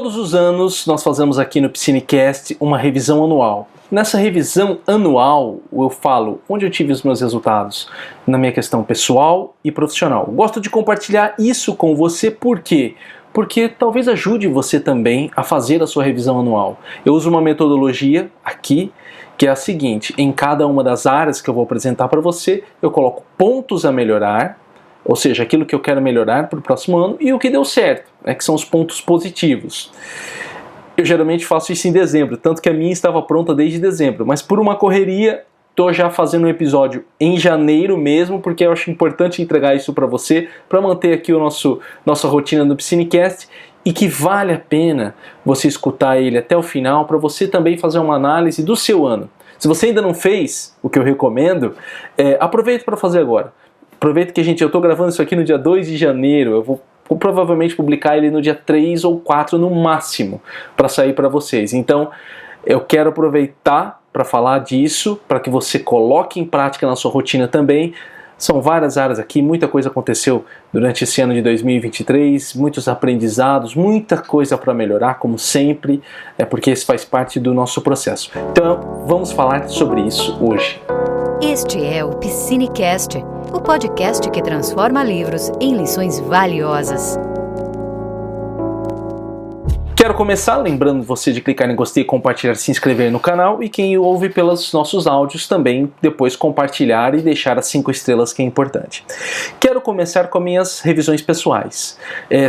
Todos os anos nós fazemos aqui no Piscinecast uma revisão anual. Nessa revisão anual eu falo onde eu tive os meus resultados na minha questão pessoal e profissional. Gosto de compartilhar isso com você, por quê? Porque talvez ajude você também a fazer a sua revisão anual. Eu uso uma metodologia aqui que é a seguinte: em cada uma das áreas que eu vou apresentar para você, eu coloco pontos a melhorar, ou seja, aquilo que eu quero melhorar para o próximo ano e o que deu certo, que são os pontos positivos. Eu geralmente faço isso em dezembro, tanto que a minha estava pronta desde dezembro, mas por uma correria estou já fazendo um episódio em janeiro mesmo, porque eu acho importante entregar isso para você, para manter aqui nossa rotina do Piscinecast, e que vale a pena você escutar ele até o final, para você também fazer uma análise do seu ano. Se você ainda não fez, o que eu recomendo, aproveite para fazer agora. Aproveita que eu estou gravando isso aqui no dia 2 de janeiro, eu vou provavelmente publicar ele no dia 3 ou 4 no máximo, para sair para vocês. Então, eu quero aproveitar para falar disso, para que você coloque em prática na sua rotina também. São várias áreas aqui, muita coisa aconteceu durante esse ano de 2023, muitos aprendizados, muita coisa para melhorar, como sempre, porque isso faz parte do nosso processo. Então, vamos falar sobre isso hoje. Este é o Piscinecast, o podcast que transforma livros em lições valiosas. Quero começar lembrando você de clicar em gostei, compartilhar, se inscrever no canal, e quem ouve pelos nossos áudios também depois compartilhar e deixar as 5 estrelas, que é importante. Quero começar com minhas revisões pessoais.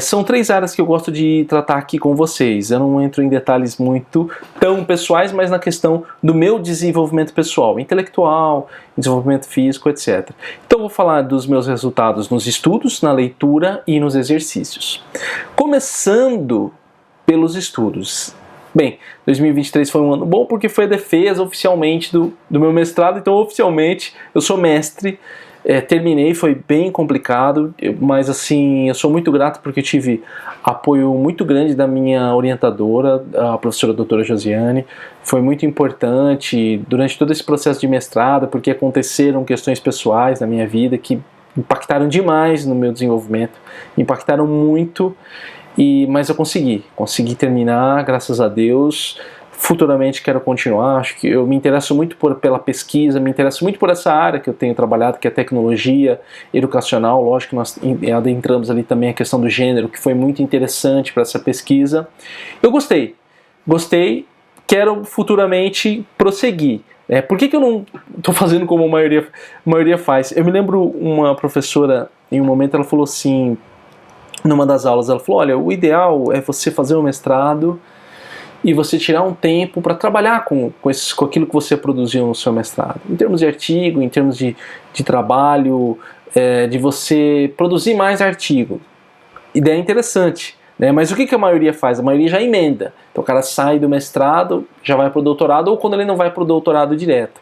São 3 áreas que eu gosto de tratar aqui com vocês. Eu não entro em detalhes muito tão pessoais, mas na questão do meu desenvolvimento pessoal, intelectual, desenvolvimento físico, etc. Então eu vou falar dos meus resultados nos estudos, na leitura e nos exercícios. Começando pelos estudos. Bem, 2023 foi um ano bom porque foi a defesa oficialmente do meu mestrado, então oficialmente eu sou mestre, terminei, foi bem complicado, mas assim, eu sou muito grato porque eu tive apoio muito grande da minha orientadora, a professora doutora Josiane. Foi muito importante durante todo esse processo de mestrado, porque aconteceram questões pessoais na minha vida que impactaram demais no meu desenvolvimento, impactaram muito. Mas eu consegui terminar, graças a Deus. Futuramente quero continuar, acho que eu me interesso muito pela pesquisa, me interesso muito por essa área que eu tenho trabalhado, que é tecnologia educacional. Lógico que nós adentramos ali também a questão do gênero, que foi muito interessante para essa pesquisa. Eu gostei, quero futuramente prosseguir. Por que eu não estou fazendo como a maioria faz? Eu me lembro uma professora, em um momento ela falou assim, numa das aulas, ela falou: olha, o ideal é você fazer um mestrado e você tirar um tempo para trabalhar com aquilo que você produziu no seu mestrado, em termos de artigo, em termos de trabalho, de você produzir mais artigo. Ideia interessante, né? Mas o que a maioria faz? A maioria já emenda. Então o cara sai do mestrado, já vai para o doutorado, ou quando ele não vai para o doutorado direto.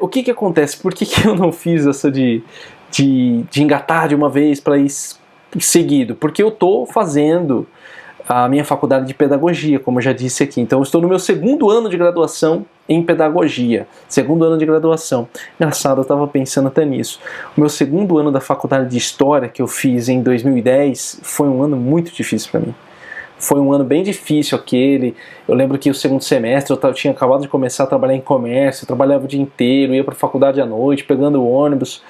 O que acontece? Por que eu não fiz essa de engatar de uma vez para ir seguido? Porque eu estou fazendo a minha faculdade de pedagogia, como eu já disse aqui. Então eu estou no meu 2º ano de graduação em pedagogia. 2º ano de graduação. Engraçado, eu estava pensando até nisso. O meu 2º ano da faculdade de História, que eu fiz em 2010, foi um ano muito difícil para mim. Foi um ano bem difícil aquele. Eu lembro que o 2º semestre eu tinha acabado de começar a trabalhar em comércio, eu trabalhava o dia inteiro, ia para a faculdade à noite, pegando o ônibus.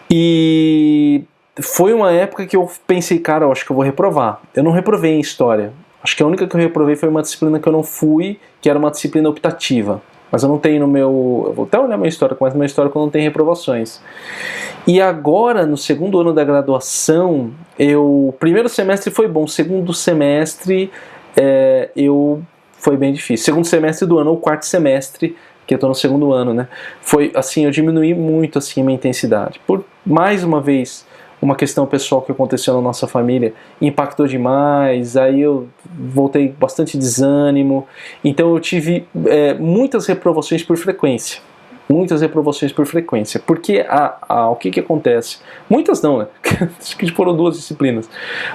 E foi uma época que eu pensei, cara, eu acho que eu vou reprovar. Eu não reprovei em História. Acho que a única que eu reprovei foi uma disciplina que eu não fui, que era uma disciplina optativa. Mas eu não tenho no meu... Eu vou até olhar minha histórico, mas no meu histórico eu não tenho reprovações. E agora, no 2º ano da graduação, o primeiro semestre foi bom, o 2º semestre foi bem difícil. 2º semestre do ano, ou 4º semestre, que eu estou no 2º ano, né? Foi assim, eu diminuí muito assim, a minha intensidade. Por, mais uma vez, uma questão pessoal que aconteceu na nossa família impactou demais, aí eu voltei bastante desânimo, então eu tive muitas reprovações por frequência. Porque o que acontece? Muitas não, né? Acho que foram 2 disciplinas.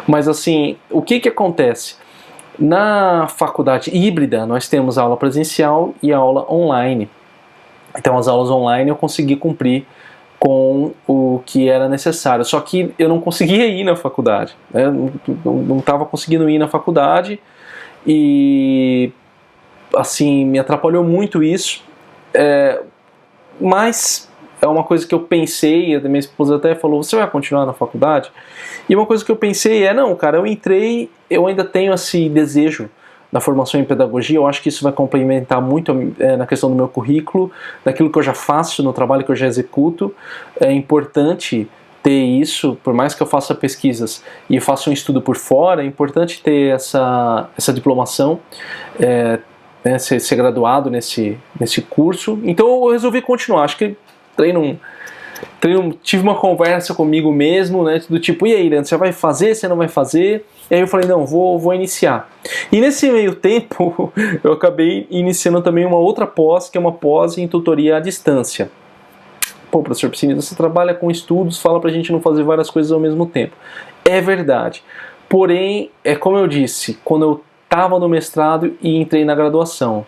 Mas assim, o que acontece? Na faculdade híbrida, nós temos aula presencial e aula online. Então as aulas online eu consegui cumprir com o que era necessário. Só que eu não conseguia ir na faculdade, né? Não estava conseguindo ir na faculdade e, assim, me atrapalhou muito isso. Mas é uma coisa que eu pensei, a minha esposa até falou, você vai continuar na faculdade? E uma coisa que eu pensei não, cara, eu entrei, eu ainda tenho esse desejo na formação em pedagogia, eu acho que isso vai complementar muito na questão do meu currículo, daquilo que eu já faço, no trabalho que eu já executo. É importante ter isso, por mais que eu faça pesquisas e faça um estudo por fora, é importante ter essa diplomação, ser graduado nesse curso. Então eu resolvi continuar, acho que tive uma conversa comigo mesmo, né, do tipo, e aí, Leandro, você vai fazer, você não vai fazer? E aí eu falei, não, vou iniciar. E nesse meio tempo, eu acabei iniciando também uma outra pós, que é uma pós em tutoria à distância. Pô, professor Piscini, você trabalha com estudos, fala pra gente não fazer várias coisas ao mesmo tempo. É verdade. Porém, como eu disse, quando eu estava no mestrado e entrei na graduação,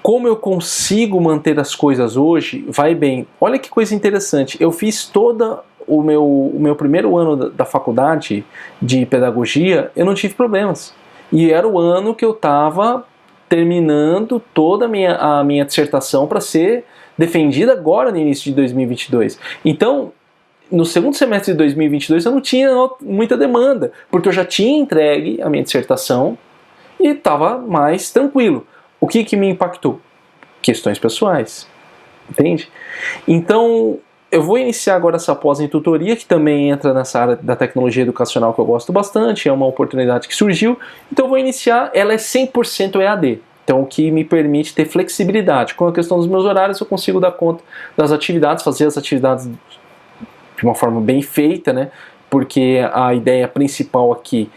como eu consigo manter as coisas hoje, vai bem. Olha que coisa interessante, eu fiz todo o meu primeiro ano da faculdade de pedagogia, eu não tive problemas. E era o ano que eu estava terminando toda a minha dissertação para ser defendida agora no início de 2022. Então, no segundo semestre de 2022 eu não tinha muita demanda, porque eu já tinha entregue a minha dissertação e estava mais tranquilo. O que me impactou? Questões pessoais, entende? Então, eu vou iniciar agora essa pós em tutoria, que também entra nessa área da tecnologia educacional que eu gosto bastante, é uma oportunidade que surgiu. Então eu vou iniciar, ela é 100% EAD, então o que me permite ter flexibilidade. Com a questão dos meus horários, eu consigo dar conta das atividades, fazer as atividades de uma forma bem feita, né? Porque a ideia principal aqui,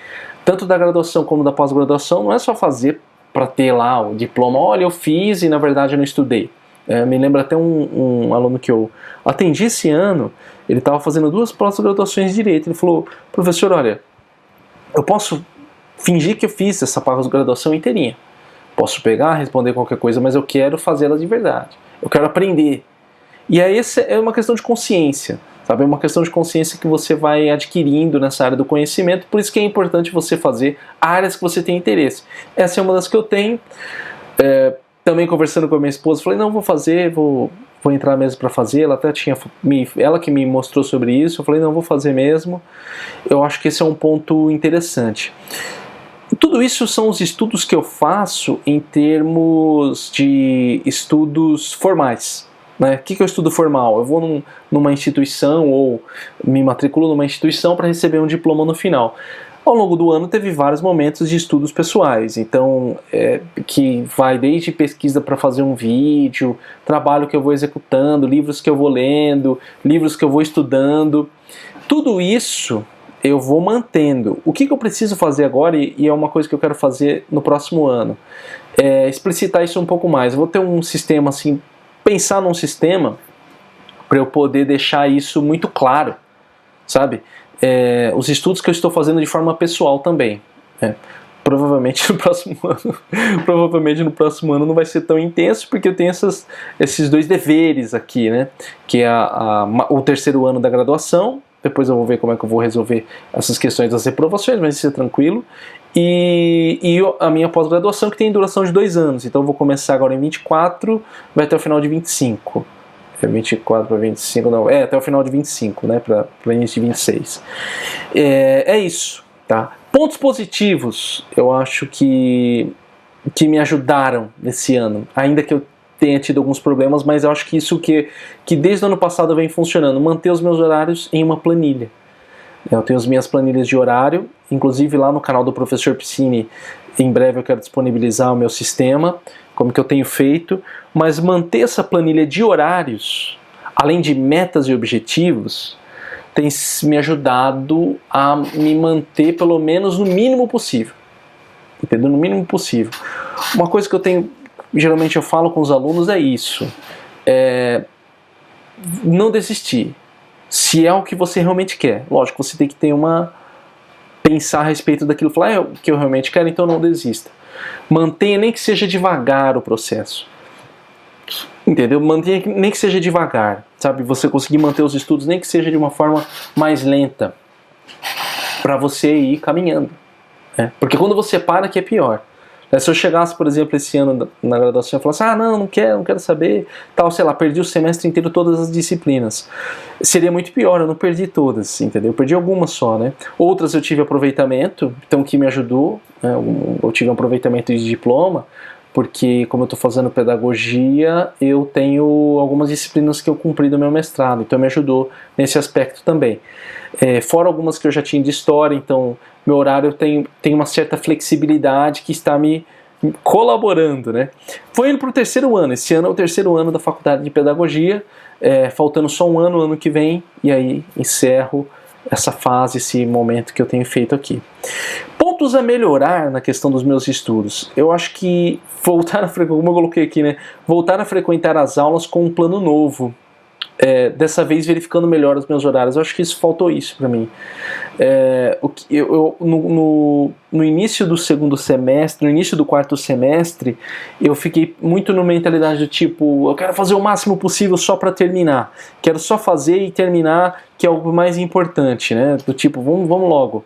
tanto da graduação como da pós-graduação, não é só fazer para ter lá o diploma, olha, eu fiz e na verdade eu não estudei. Me lembra até um aluno que eu atendi esse ano, ele estava fazendo 2 pós-graduações de Direito, ele falou, professor, olha, eu posso fingir que eu fiz essa pós-graduação inteirinha, posso pegar, responder qualquer coisa, mas eu quero fazê-la de verdade, eu quero aprender. E aí essa é uma questão de consciência, sabe? É uma questão de consciência que você vai adquirindo nessa área do conhecimento, por isso que é importante você fazer áreas que você tem interesse. Essa é uma das que eu tenho. Também conversando com a minha esposa, falei, não, vou fazer, vou entrar mesmo para fazer. Ela até ela que me mostrou sobre isso, eu falei, não, vou fazer mesmo. Eu acho que esse é um ponto interessante. Tudo isso são os estudos que eu faço em termos de estudos formais. O que é o estudo formal? Eu vou numa instituição ou me matriculo numa instituição para receber um diploma no final. Ao longo do ano teve vários momentos de estudos pessoais, então que vai desde pesquisa para fazer um vídeo, trabalho que eu vou executando, livros que eu vou lendo, livros que eu vou estudando. Tudo isso eu vou mantendo. O que eu preciso fazer agora, e é uma coisa que eu quero fazer no próximo ano, é explicitar isso um pouco mais. Eu vou ter um sistema assim, pensar num sistema para eu poder deixar isso muito claro, sabe? Os estudos que eu estou fazendo de forma pessoal também. Provavelmente no próximo ano não vai ser tão intenso, porque eu tenho esses 2 deveres aqui, né? Que é o terceiro ano da graduação. Depois eu vou ver como é que eu vou resolver essas questões das reprovações, mas isso é tranquilo. E a minha pós-graduação, que tem duração de 2 anos. Então eu vou começar agora em 24, vai até o final de 25. 24 para 25, não, até o final de 25, né, para início de 26. É isso, tá? Pontos positivos, eu acho que me ajudaram nesse ano, ainda que eu tenha tido alguns problemas, mas eu acho que isso que desde o ano passado vem funcionando, manter os meus horários em uma planilha. Eu tenho as minhas planilhas de horário, inclusive lá no canal do Professor Piscini, em breve eu quero disponibilizar o meu sistema, como que eu tenho feito, mas manter essa planilha de horários, além de metas e objetivos, tem me ajudado a me manter pelo menos no mínimo possível. Entendeu? No mínimo possível. Uma coisa que geralmente eu falo com os alunos é isso. Não desistir. Se é o que você realmente quer. Lógico, você tem que ter pensar a respeito daquilo, falar, é o que eu realmente quero, então não desista. Mantenha, nem que seja devagar, o processo. entendeu? Mantenha, nem que seja devagar, sabe? Você conseguir manter os estudos, nem que seja de uma forma mais lenta, para você ir caminhando, né? Porque quando você para que é pior. Se eu chegasse, por exemplo, esse ano na graduação e falasse, não quero saber, tal, sei lá, perdi o semestre inteiro todas as disciplinas. Seria muito pior, eu não perdi todas, entendeu? Eu perdi algumas só, né? Outras eu tive aproveitamento, então que me ajudou, né? Eu tive um aproveitamento de diploma, porque como eu estou fazendo pedagogia, eu tenho algumas disciplinas que eu cumpri do meu mestrado, então me ajudou nesse aspecto também. Fora algumas que eu já tinha de história, então meu horário tem uma certa flexibilidade que está me colaborando, né? Foi indo para o terceiro ano, esse ano é o terceiro ano da faculdade de pedagogia, faltando só um ano que vem, e aí encerro essa fase, esse momento que eu tenho feito aqui. Pontos a melhorar na questão dos meus estudos. Eu acho que voltar a frequentar, como eu coloquei aqui, né? Voltar a frequentar as aulas com um plano novo. Dessa vez verificando melhor os meus horários. Eu acho que isso faltou isso para mim. No início do segundo semestre, no início do quarto semestre, eu fiquei muito na mentalidade do tipo, eu quero fazer o máximo possível só para terminar. Quero só fazer e terminar, que é o mais importante, né? Do tipo, vamos logo.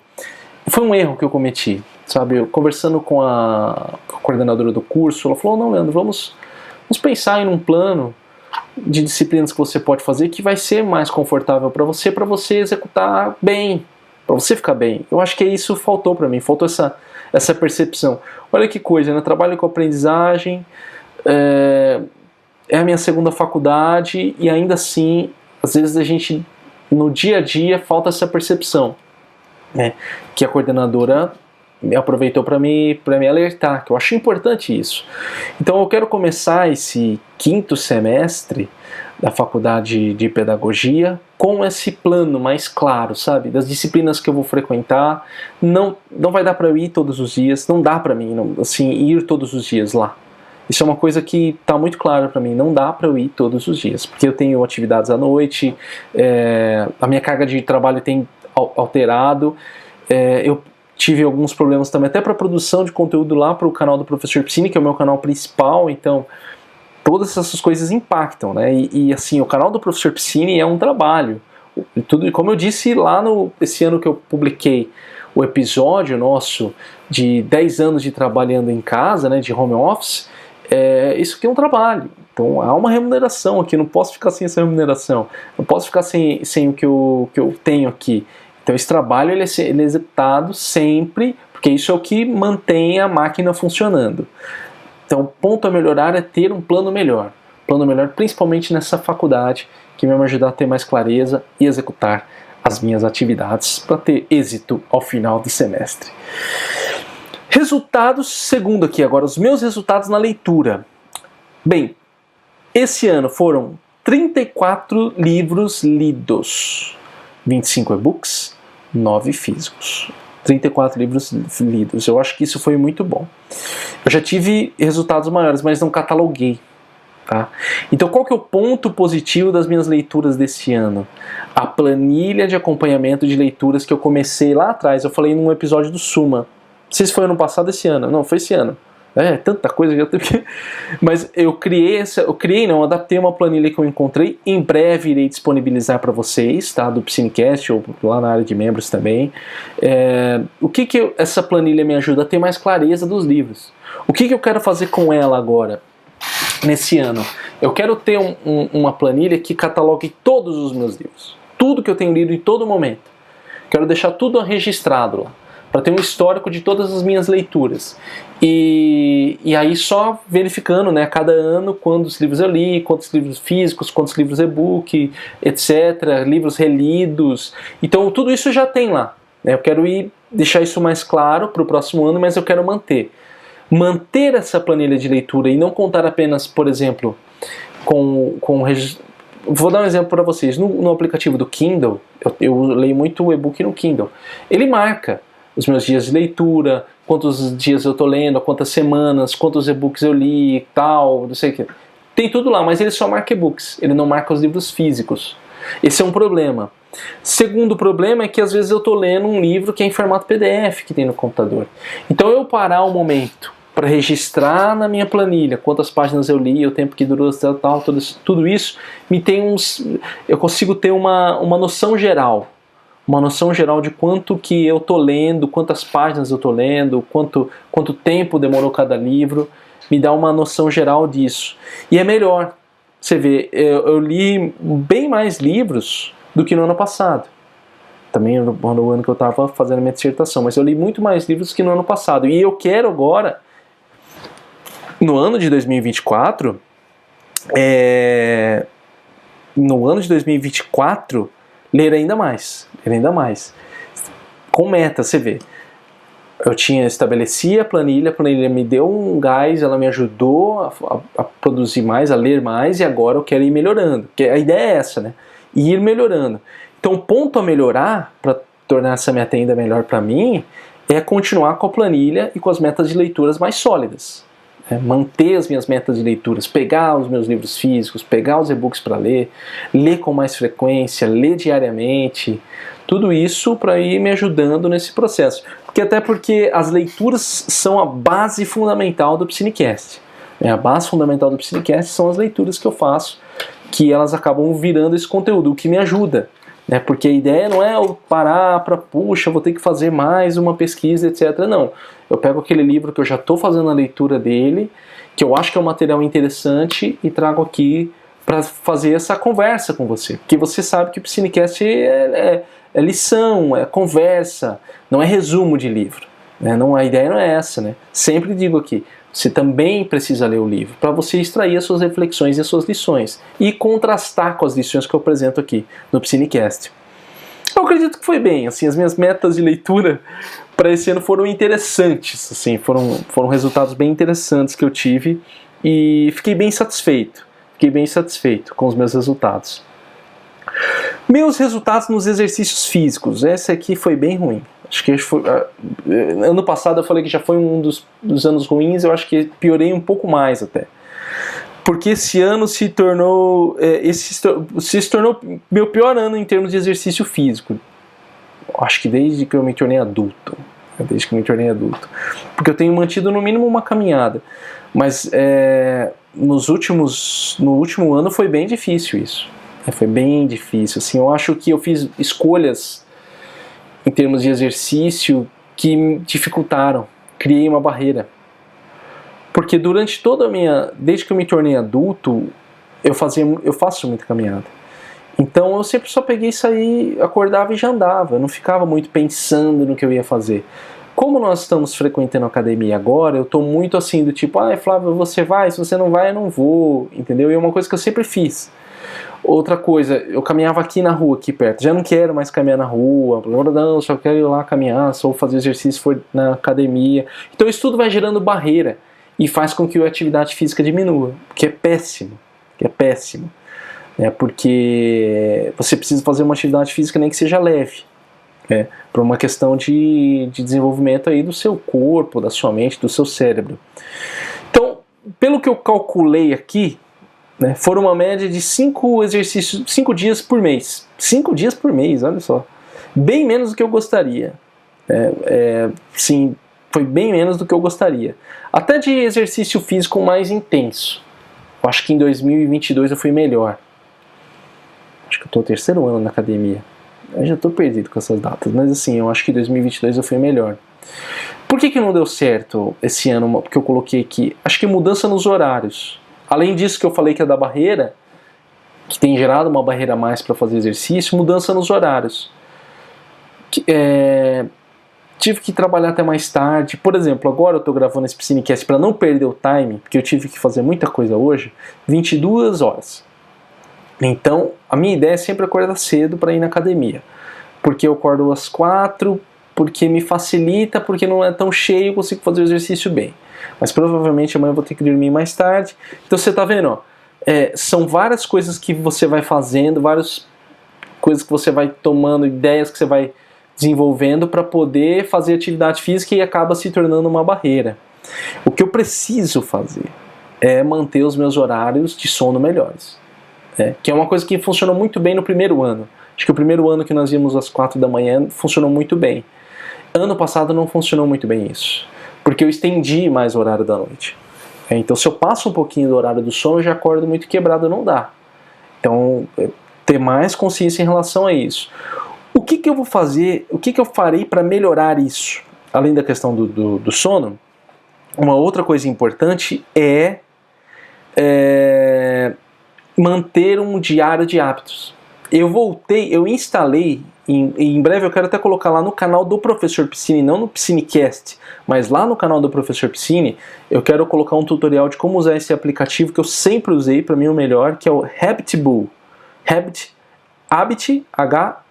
Foi um erro que eu cometi, sabe? Eu, conversando com a coordenadora do curso, ela falou, não, Leandro, vamos pensar em um plano de disciplinas que você pode fazer que vai ser mais confortável para você executar bem, para você ficar bem. Eu acho que isso faltou para mim, faltou essa percepção. Olha que coisa, né? Eu trabalho com aprendizagem, é a minha segunda faculdade e ainda assim, às vezes a gente, no dia a dia, falta essa percepção, né? Que a coordenadora aproveitou para me alertar, que eu acho importante isso. Então eu quero começar esse quinto semestre da faculdade de pedagogia com esse plano mais claro, sabe? Das disciplinas que eu vou frequentar. Não vai dar para eu ir todos os dias, não dá para mim, assim, ir todos os dias lá. Isso é uma coisa que está muito clara para mim, não dá para eu ir todos os dias, porque eu tenho atividades à noite, a minha carga de trabalho tem alterado, eu tive alguns problemas também, até para produção de conteúdo lá para o canal do Professor Piscine, que é o meu canal principal, então todas essas coisas impactam, né? E assim, o canal do Professor Piscine é um trabalho. Tudo, como eu disse lá esse ano que eu publiquei o episódio nosso de 10 anos de trabalhando em casa, né, de home office, isso aqui é um trabalho. Então há uma remuneração aqui, não posso ficar sem essa remuneração, não posso ficar sem o que eu tenho aqui. Então esse trabalho ele é executado sempre, porque isso é o que mantém a máquina funcionando. Então o ponto a melhorar é ter um plano melhor. Plano melhor principalmente nessa faculdade, que vai me ajudar a ter mais clareza e executar as minhas atividades para ter êxito ao final do semestre. Resultados, segundo aqui agora, os meus resultados na leitura. Bem, esse ano foram 34 livros lidos, 25 e-books, 9 físicos, 34 livros lidos. Eu acho que isso foi muito bom. Eu já tive resultados maiores, mas não cataloguei. Tá? Então qual que é o ponto positivo das minhas leituras desse ano? A planilha de acompanhamento de leituras que eu comecei lá atrás. Eu falei num episódio do Suma. Não sei se foi ano passado ou esse ano. Não, foi esse ano. Tanta coisa que eu tenho. Mas eu adaptei uma planilha que eu encontrei. Em breve irei disponibilizar para vocês, tá? Do Piscinecast ou lá na área de membros também. O que essa planilha me ajuda a ter mais clareza dos livros? O que eu quero fazer com ela agora, nesse ano? Eu quero ter uma planilha que catalogue todos os meus livros. Tudo que eu tenho lido em todo momento. Quero deixar tudo registrado lá, para ter um histórico de todas as minhas leituras. E aí só verificando, né, a cada ano quantos livros eu li, quantos livros físicos, quantos livros e-book, etc., livros relidos. Então tudo isso já tem lá. Eu quero deixar isso mais claro para o próximo ano, mas eu quero manter essa planilha de leitura e não contar apenas, por exemplo, vou dar um exemplo para vocês. No aplicativo do Kindle, eu leio muito e-book no Kindle. Ele marca os meus dias de leitura, quantos dias eu estou lendo, quantas semanas, quantos e-books eu li e tal, não sei o que. Tem tudo lá, mas ele só marca e-books, ele não marca os livros físicos. Esse é um problema. Segundo problema é que às vezes eu estou lendo um livro que é em formato PDF que tem no computador. Então eu parar um momento para registrar na minha planilha quantas páginas eu li, o tempo que durou, tal, tudo isso me tem eu consigo ter uma noção geral. Uma noção geral de quanto que eu tô lendo, quantas páginas eu tô lendo, quanto tempo demorou cada livro, me dá uma noção geral disso. E é melhor. Você vê, eu li bem mais livros do que no ano passado. Também no ano que eu estava fazendo a minha dissertação, mas eu li muito mais livros que no ano passado. E eu quero agora, no ano de 2024, ler ainda mais. Com meta, você vê. Eu estabeleci a planilha me deu um gás, ela me ajudou a produzir mais, a ler mais, e agora eu quero ir melhorando. Porque a ideia é essa, né? Ir melhorando. Então, o ponto a melhorar, para tornar essa meta ainda melhor para mim, é continuar com a planilha e com as metas de leituras mais sólidas. Manter as minhas metas de leituras, pegar os meus livros físicos, pegar os e-books para ler com mais frequência, ler diariamente, tudo isso para ir me ajudando nesse processo. Até porque as leituras são a base fundamental do Piscinecast. A base fundamental do Piscinecast são as leituras que eu faço, que elas acabam virando esse conteúdo, o que me ajuda. Porque a ideia não é eu parar para, puxa, vou ter que fazer mais uma pesquisa, etc. Não. Eu pego aquele livro que eu já estou fazendo a leitura dele, que eu acho que é um material interessante, e trago aqui para fazer essa conversa com você. Porque você sabe que o Piscinecast é lição, é conversa, não é resumo de livro. A ideia não é essa. Sempre digo aqui, você também precisa ler o livro para você extrair as suas reflexões e as suas lições e contrastar com as lições que eu apresento aqui no Piscinecast. Eu acredito que foi bem, assim, as minhas metas de leitura para esse ano foram interessantes, assim, foram resultados bem interessantes que eu tive e fiquei bem satisfeito com os meus resultados. Meus resultados nos exercícios físicos, esse aqui foi bem ruim. Acho que ano passado eu falei que já foi um dos anos ruins, eu acho que piorei um pouco mais até. Porque esse ano se tornou meu pior ano em termos de exercício físico. Acho que desde que eu me tornei adulto. Porque eu tenho mantido no mínimo uma caminhada. Mas no último ano foi bem difícil isso. Foi bem difícil. Assim, eu acho que eu fiz escolhas em termos de exercício que me dificultaram. Criei uma barreira. Porque durante desde que eu me tornei adulto, eu faço muita caminhada. Então eu sempre só peguei isso aí, acordava e já andava. Eu não ficava muito pensando no que eu ia fazer. Como nós estamos frequentando a academia agora, eu estou muito assim do tipo, Flávio, você vai? Se você não vai, eu não vou. Entendeu? E é uma coisa que eu sempre fiz. Outra coisa, eu caminhava aqui na rua, aqui perto. Já não quero mais caminhar na rua. Não, só quero ir lá caminhar, só fazer exercício for na academia. Então isso tudo vai gerando barreira e faz com que a atividade física diminua, que é péssimo. Porque você precisa fazer uma atividade física nem que seja leve. Por uma questão de desenvolvimento aí do seu corpo, da sua mente, do seu cérebro. Então, pelo que eu calculei aqui, foram uma média de 5 dias por mês. 5 dias por mês, olha só. Bem menos do que eu gostaria. Sim, foi bem menos do que eu gostaria. Até de exercício físico mais intenso. Eu acho que em 2022 eu fui melhor. Acho que eu estou no 3º ano na academia. Eu já estou perdido com essas datas. Mas assim, eu acho que em 2022 eu fui melhor. Por que não deu certo esse ano? Porque eu coloquei aqui. Acho que mudança nos horários. Além disso que eu falei que é da barreira, que tem gerado uma barreira a mais para fazer exercício, mudança nos horários. Tive que trabalhar até mais tarde. Por exemplo, agora eu estou gravando esse Piscinecast para não perder o time, porque eu tive que fazer muita coisa hoje, 22 horas. Então, a minha ideia é sempre acordar cedo para ir na academia. Porque eu acordo às 4, porque me facilita, porque não é tão cheio, eu consigo fazer o exercício bem. Mas provavelmente amanhã eu vou ter que dormir mais tarde. Então você está vendo, são várias coisas que você vai fazendo, várias coisas que você vai tomando, ideias que você vai desenvolvendo para poder fazer atividade física e acaba se tornando uma barreira. O que eu preciso fazer é manter os meus horários de sono melhores. Que é uma coisa que funcionou muito bem no primeiro ano. Acho que o primeiro ano que nós íamos às 4 da manhã funcionou muito bem. Ano passado não funcionou muito bem isso. porque eu estendi mais o horário da noite. Então, se eu passo um pouquinho do horário do sono, eu já acordo muito quebrado, não dá. Então, ter mais consciência em relação a isso. O que eu vou fazer, o que eu farei para melhorar isso? Além da questão do sono, uma outra coisa importante é manter um diário de hábitos. Eu instalei, em breve eu quero até colocar lá no canal do Professor Piscine, não no Piscinecast, mas lá no canal do Professor Piscine, eu quero colocar um tutorial de como usar esse aplicativo que eu sempre usei, para mim o melhor, que é o Habitbull. Habit, H-A-B-I-T-B-U-L-L,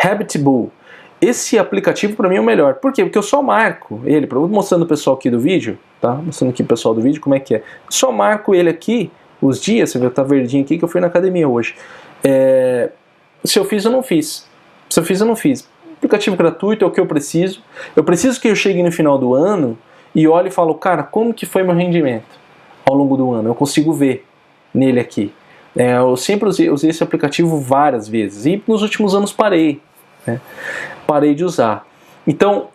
Habitbull. Esse aplicativo para mim é o melhor. Por quê? Porque eu só marco ele, mostrando o pessoal aqui do vídeo, tá? Mostrando aqui o pessoal do vídeo como é que é. Só marco ele aqui, os dias, você vê que tá verdinho aqui, que eu fui na academia hoje. Se eu fiz, eu não fiz. Se eu fiz, eu não fiz. Aplicativo gratuito é o que eu preciso. Eu preciso que eu chegue no final do ano e olhe e falo, cara, como que foi meu rendimento ao longo do ano? Eu consigo ver nele aqui. Eu sempre usei esse aplicativo várias vezes e nos últimos anos parei. Parei de usar. Então,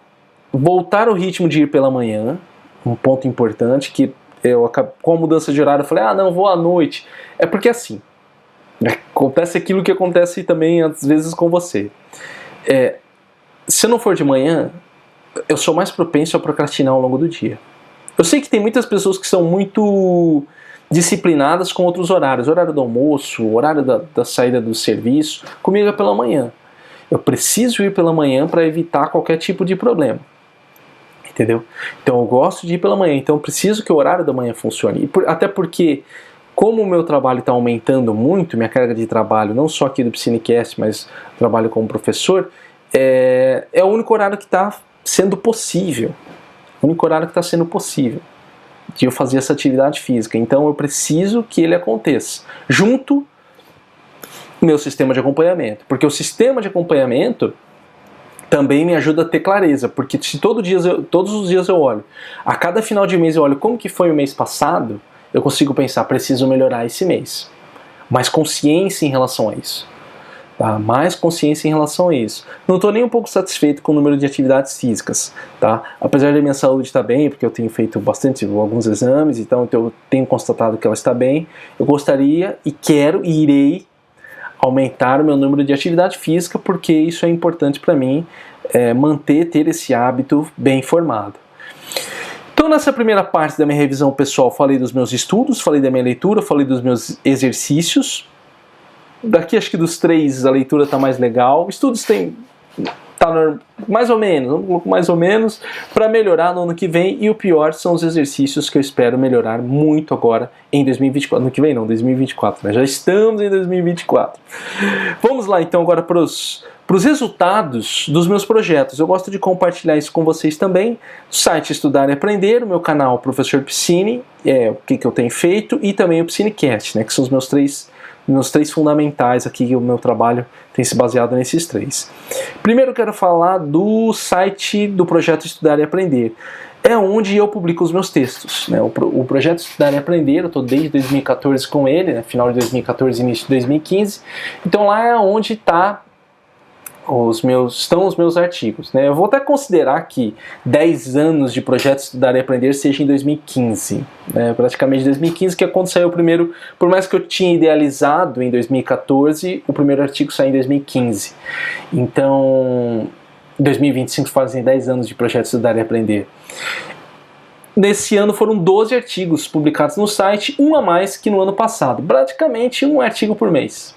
voltar ao ritmo de ir pela manhã, um ponto importante, que com a mudança de horário eu falei, não, vou à noite. É porque assim, acontece aquilo que acontece também às vezes com você. Se eu não for de manhã, eu sou mais propenso a procrastinar ao longo do dia. Eu sei que tem muitas pessoas que são muito disciplinadas com outros horários, horário do almoço, horário da saída do serviço. Comigo é pela manhã. Eu preciso ir pela manhã para evitar qualquer tipo de problema. Entendeu? Então eu gosto de ir pela manhã, então eu preciso que o horário da manhã funcione. Até porque, como o meu trabalho está aumentando muito, minha carga de trabalho, não só aqui do Piscinecast, mas trabalho como professor, é o único horário que está sendo possível. O único horário que está sendo possível de eu fazer essa atividade física. Então eu preciso que ele aconteça junto ao meu sistema de acompanhamento. Porque o sistema de acompanhamento também me ajuda a ter clareza. Porque se todos os dias eu olho, a cada final de mês eu olho como que foi o mês passado, eu consigo pensar, preciso melhorar esse mês. Mais consciência em relação a isso. Tá? Mais consciência em relação a isso. Não estou nem um pouco satisfeito com o número de atividades físicas, tá? Apesar da minha saúde estar bem, porque eu tenho feito alguns exames, então eu tenho constatado que ela está bem, eu gostaria e irei aumentar o meu número de atividade física, porque isso é importante para mim, ter esse hábito bem formado. Então, nessa primeira parte da minha revisão pessoal, falei dos meus estudos, falei da minha leitura, falei dos meus exercícios. Daqui, acho que dos 3, a leitura está mais legal. Estudos tá mais ou menos, vamos colocar mais ou menos, para melhorar no ano que vem. E o pior são os exercícios que eu espero melhorar muito agora em 2024. No que vem não, 2024, né? Já estamos em 2024. Vamos lá então agora para os resultados dos meus projetos. Eu gosto de compartilhar isso com vocês também. O site Estudar e Aprender, o meu canal Professor Piscine, o que eu tenho feito, e também o Piscinecast, né? Que são os meus três fundamentais aqui, que o meu trabalho tem se baseado nesses 3. Primeiro eu quero falar do site do Projeto Estudar e Aprender. É onde eu publico os meus textos, né? O Projeto Estudar e Aprender, eu estou desde 2014 com ele, né? Final de 2014 início de 2015. Então lá é onde estão os meus artigos, né? Eu vou até considerar que 10 anos de Projeto Estudar e Aprender seja em 2015, né? Praticamente 2015, que é quando saiu o primeiro, por mais que eu tinha idealizado em 2014, o primeiro artigo saiu em 2015. Então, 2025 fazem 10 anos de Projeto Estudar e Aprender. Nesse ano foram 12 artigos publicados no site, um a mais que no ano passado. Praticamente um artigo por mês.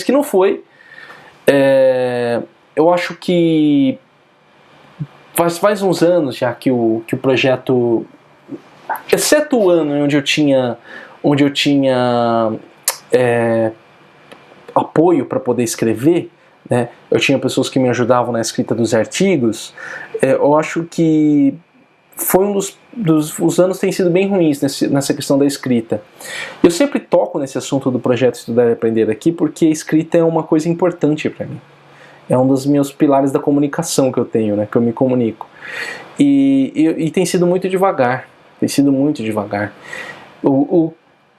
Que não foi... eu acho que faz uns anos já que o projeto, exceto o ano onde eu tinha apoio para poder escrever, né? Eu tinha pessoas que me ajudavam na escrita dos artigos. Eu acho que foi os anos têm sido bem ruins nessa questão da escrita. Eu sempre toco nesse assunto do Projeto Estudar e Aprender aqui, porque a escrita é uma coisa importante para mim. É um dos meus pilares da comunicação que eu tenho, né, que eu me comunico. E tem sido muito devagar.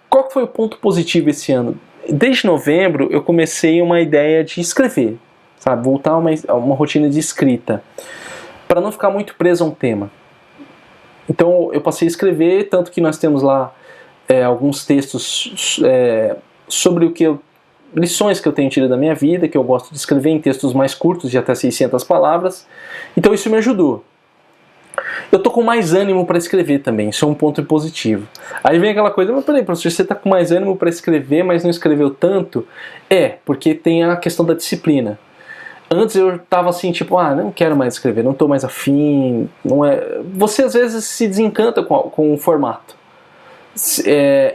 Qual foi o ponto positivo esse ano? Desde novembro eu comecei uma ideia de escrever. sabe? Voltar a uma rotina de escrita, para não ficar muito preso a um tema. Então eu passei a escrever, tanto que nós temos lá alguns textos sobre lições que eu tenho tido da minha vida, que eu gosto de escrever em textos mais curtos, de até 600 palavras. Então isso me ajudou. Eu tô com mais ânimo para escrever também, isso é um ponto positivo. Aí vem aquela coisa, mas peraí, professor, você tá com mais ânimo para escrever, mas não escreveu tanto? Porque tem a questão da disciplina. Antes eu tava assim, tipo, não quero mais escrever, não tô mais afim, não é... Você às vezes se desencanta com o formato.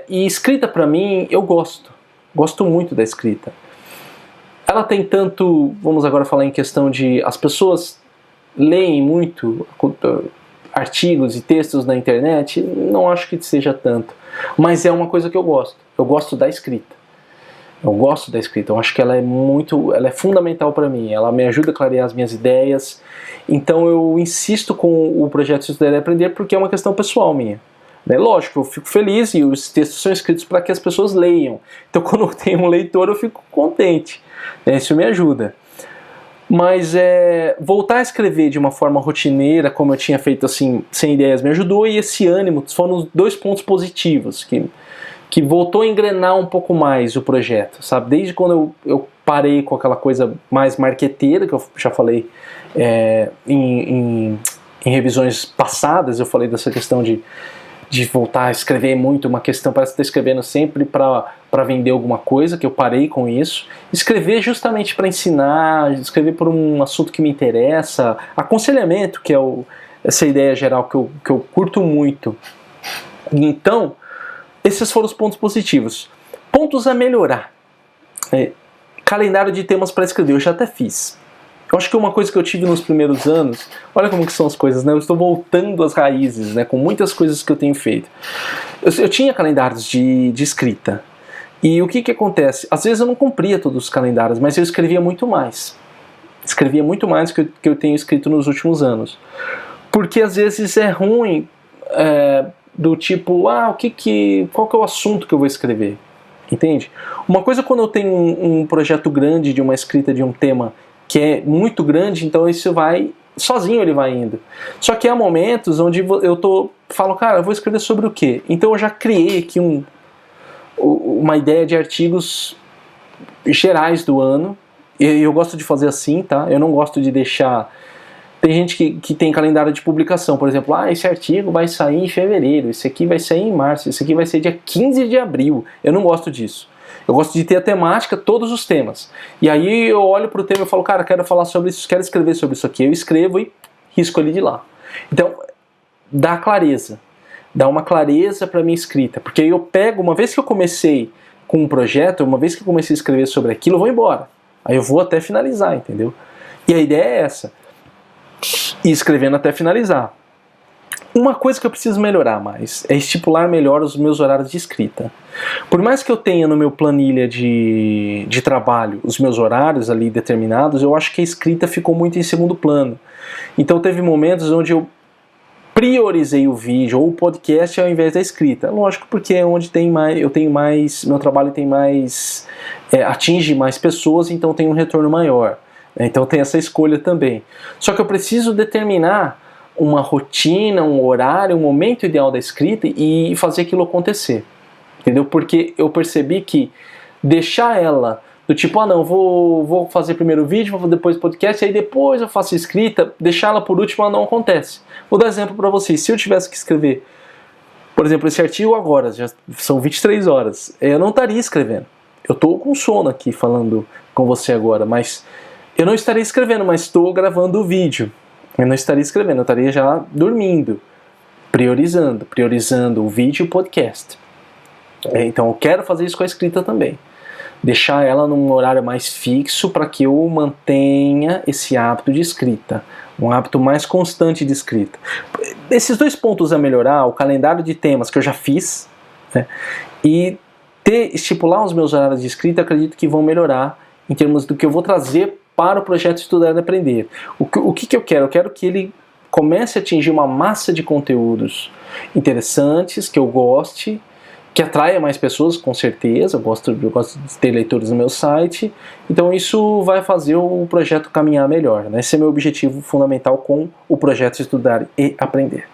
E escrita pra mim, eu gosto muito da escrita. Ela tem tanto, vamos agora falar em questão de, as pessoas leem muito artigos e textos na internet, não acho que seja tanto, mas é uma coisa que eu gosto da escrita. Eu acho que ela é fundamental para mim, ela me ajuda a clarear as minhas ideias, então eu insisto com o projeto Estudar e Aprender porque é uma questão pessoal minha. Lógico, eu fico feliz e os textos são escritos para que as pessoas leiam, então quando eu tenho um leitor eu fico contente, isso me ajuda. Mas voltar a escrever de uma forma rotineira, como eu tinha feito assim, sem ideias, me ajudou, e esse ânimo foram os 2 pontos positivos que voltou a engrenar um pouco mais o projeto, sabe? Desde quando eu parei com aquela coisa mais marqueteira, que eu já falei em revisões passadas, eu falei dessa questão de voltar a escrever muito, uma questão, parece estar escrevendo sempre para vender alguma coisa, que eu parei com isso. Escrever justamente para ensinar, escrever por um assunto que me interessa, aconselhamento, que é essa ideia geral que eu curto muito. Então, esses foram os pontos positivos. Pontos a melhorar. Calendário de temas para escrever, eu já até fiz. Eu acho que uma coisa que eu tive nos primeiros anos, olha como que são as coisas, né? Eu estou voltando às raízes, né? Com muitas coisas que eu tenho feito. Eu tinha calendários de escrita. E o que acontece? Às vezes eu não cumpria todos os calendários, mas eu escrevia muito mais. Escrevia muito mais do que eu tenho escrito nos últimos anos. Porque às vezes é ruim, do tipo, qual que é o assunto que eu vou escrever? Entende? Uma coisa quando eu tenho um projeto grande de uma escrita de um tema que é muito grande, então isso sozinho ele vai indo. Só que há momentos onde eu falo, cara, eu vou escrever sobre o quê? Então eu já criei aqui uma ideia de artigos gerais do ano, e eu gosto de fazer assim, tá? Eu não gosto de deixar... Tem gente que tem calendário de publicação, por exemplo, esse artigo vai sair em fevereiro, esse aqui vai sair em março, esse aqui vai ser dia 15 de abril. Eu não gosto disso. Eu gosto de ter a temática, todos os temas. E aí eu olho para o tema e falo, cara, quero falar sobre isso, quero escrever sobre isso aqui. Eu escrevo e risco ali de lá. Então, dá clareza. Dá uma clareza para a minha escrita. Porque aí eu pego, uma vez que eu comecei com um projeto, uma vez que eu comecei a escrever sobre aquilo, eu vou embora. Aí eu vou até finalizar, entendeu? E a ideia é essa. Ir escrevendo até finalizar. Uma coisa que eu preciso melhorar mais é estipular melhor os meus horários de escrita. Por mais que eu tenha no meu planilha de trabalho os meus horários ali determinados, eu acho que a escrita ficou muito em segundo plano. Então teve momentos onde eu priorizei o vídeo ou o podcast ao invés da escrita. Lógico, porque é onde meu trabalho tem mais, atinge mais pessoas, então tem um retorno maior. Então tem essa escolha também. Só que eu preciso determinar uma rotina, um horário, um momento ideal da escrita e fazer aquilo acontecer. Entendeu? Porque eu percebi que deixar ela do tipo, não, vou fazer primeiro o vídeo, vou depois o podcast, aí depois eu faço a escrita, deixar ela por último, ela não acontece. Vou dar exemplo para vocês. Se eu tivesse que escrever, por exemplo, esse artigo agora, já são 23 horas, eu não estaria escrevendo. Eu estou com sono aqui falando com você agora, mas eu não estaria escrevendo, mas estou gravando o vídeo. Eu não estaria escrevendo, eu estaria já dormindo, priorizando o vídeo e o podcast. Então eu quero fazer isso com a escrita também. Deixar ela num horário mais fixo para que eu mantenha esse hábito de escrita, um hábito mais constante de escrita. Esses 2 pontos a melhorar, o calendário de temas que eu já fiz, né, e estipular os meus horários de escrita, acredito que vão melhorar em termos do que eu vou trazer para o projeto Estudar e Aprender. O que eu quero? Eu quero que ele comece a atingir uma massa de conteúdos interessantes, que eu goste, que atraia mais pessoas, com certeza. Eu gosto de ter leitores no meu site, então isso vai fazer o projeto caminhar melhor, né? Esse é meu objetivo fundamental com o projeto Estudar e Aprender.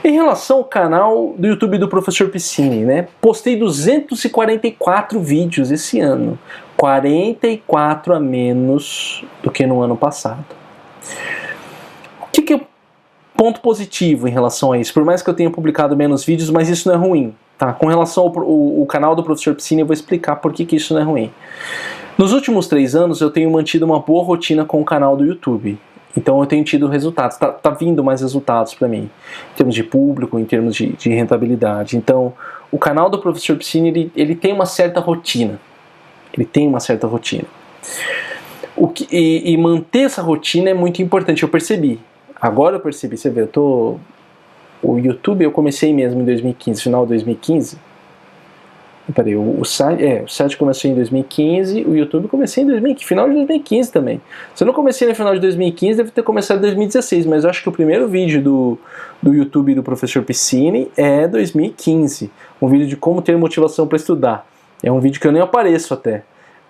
Em relação ao canal do YouTube do Professor Piscine, né? Postei 244 vídeos esse ano, 44 a menos do que no ano passado. O que é o ponto positivo em relação a isso? Por mais que eu tenha publicado menos vídeos, mas isso não é ruim, tá? Com relação ao canal do Professor Piscine, eu vou explicar por que isso não é ruim. Nos últimos 3 anos, eu tenho mantido uma boa rotina com o canal do YouTube. Então eu tenho tido resultados, tá vindo mais resultados para mim, em termos de público, em termos de rentabilidade. Então o canal do Professor Piscine, ele tem uma certa rotina. Ele tem uma certa rotina. E manter essa rotina é muito importante, eu percebi. Agora eu percebi, você vê, o YouTube eu comecei mesmo em 2015, final de 2015. Peraí, o site começou em 2015, o YouTube comecei em final de 2015 também. Se eu não comecei no final de 2015, deve ter começado em 2016, mas eu acho que o primeiro vídeo do YouTube do Professor Piscine é 2015. Um vídeo de como ter motivação para estudar. É um vídeo que eu nem apareço até.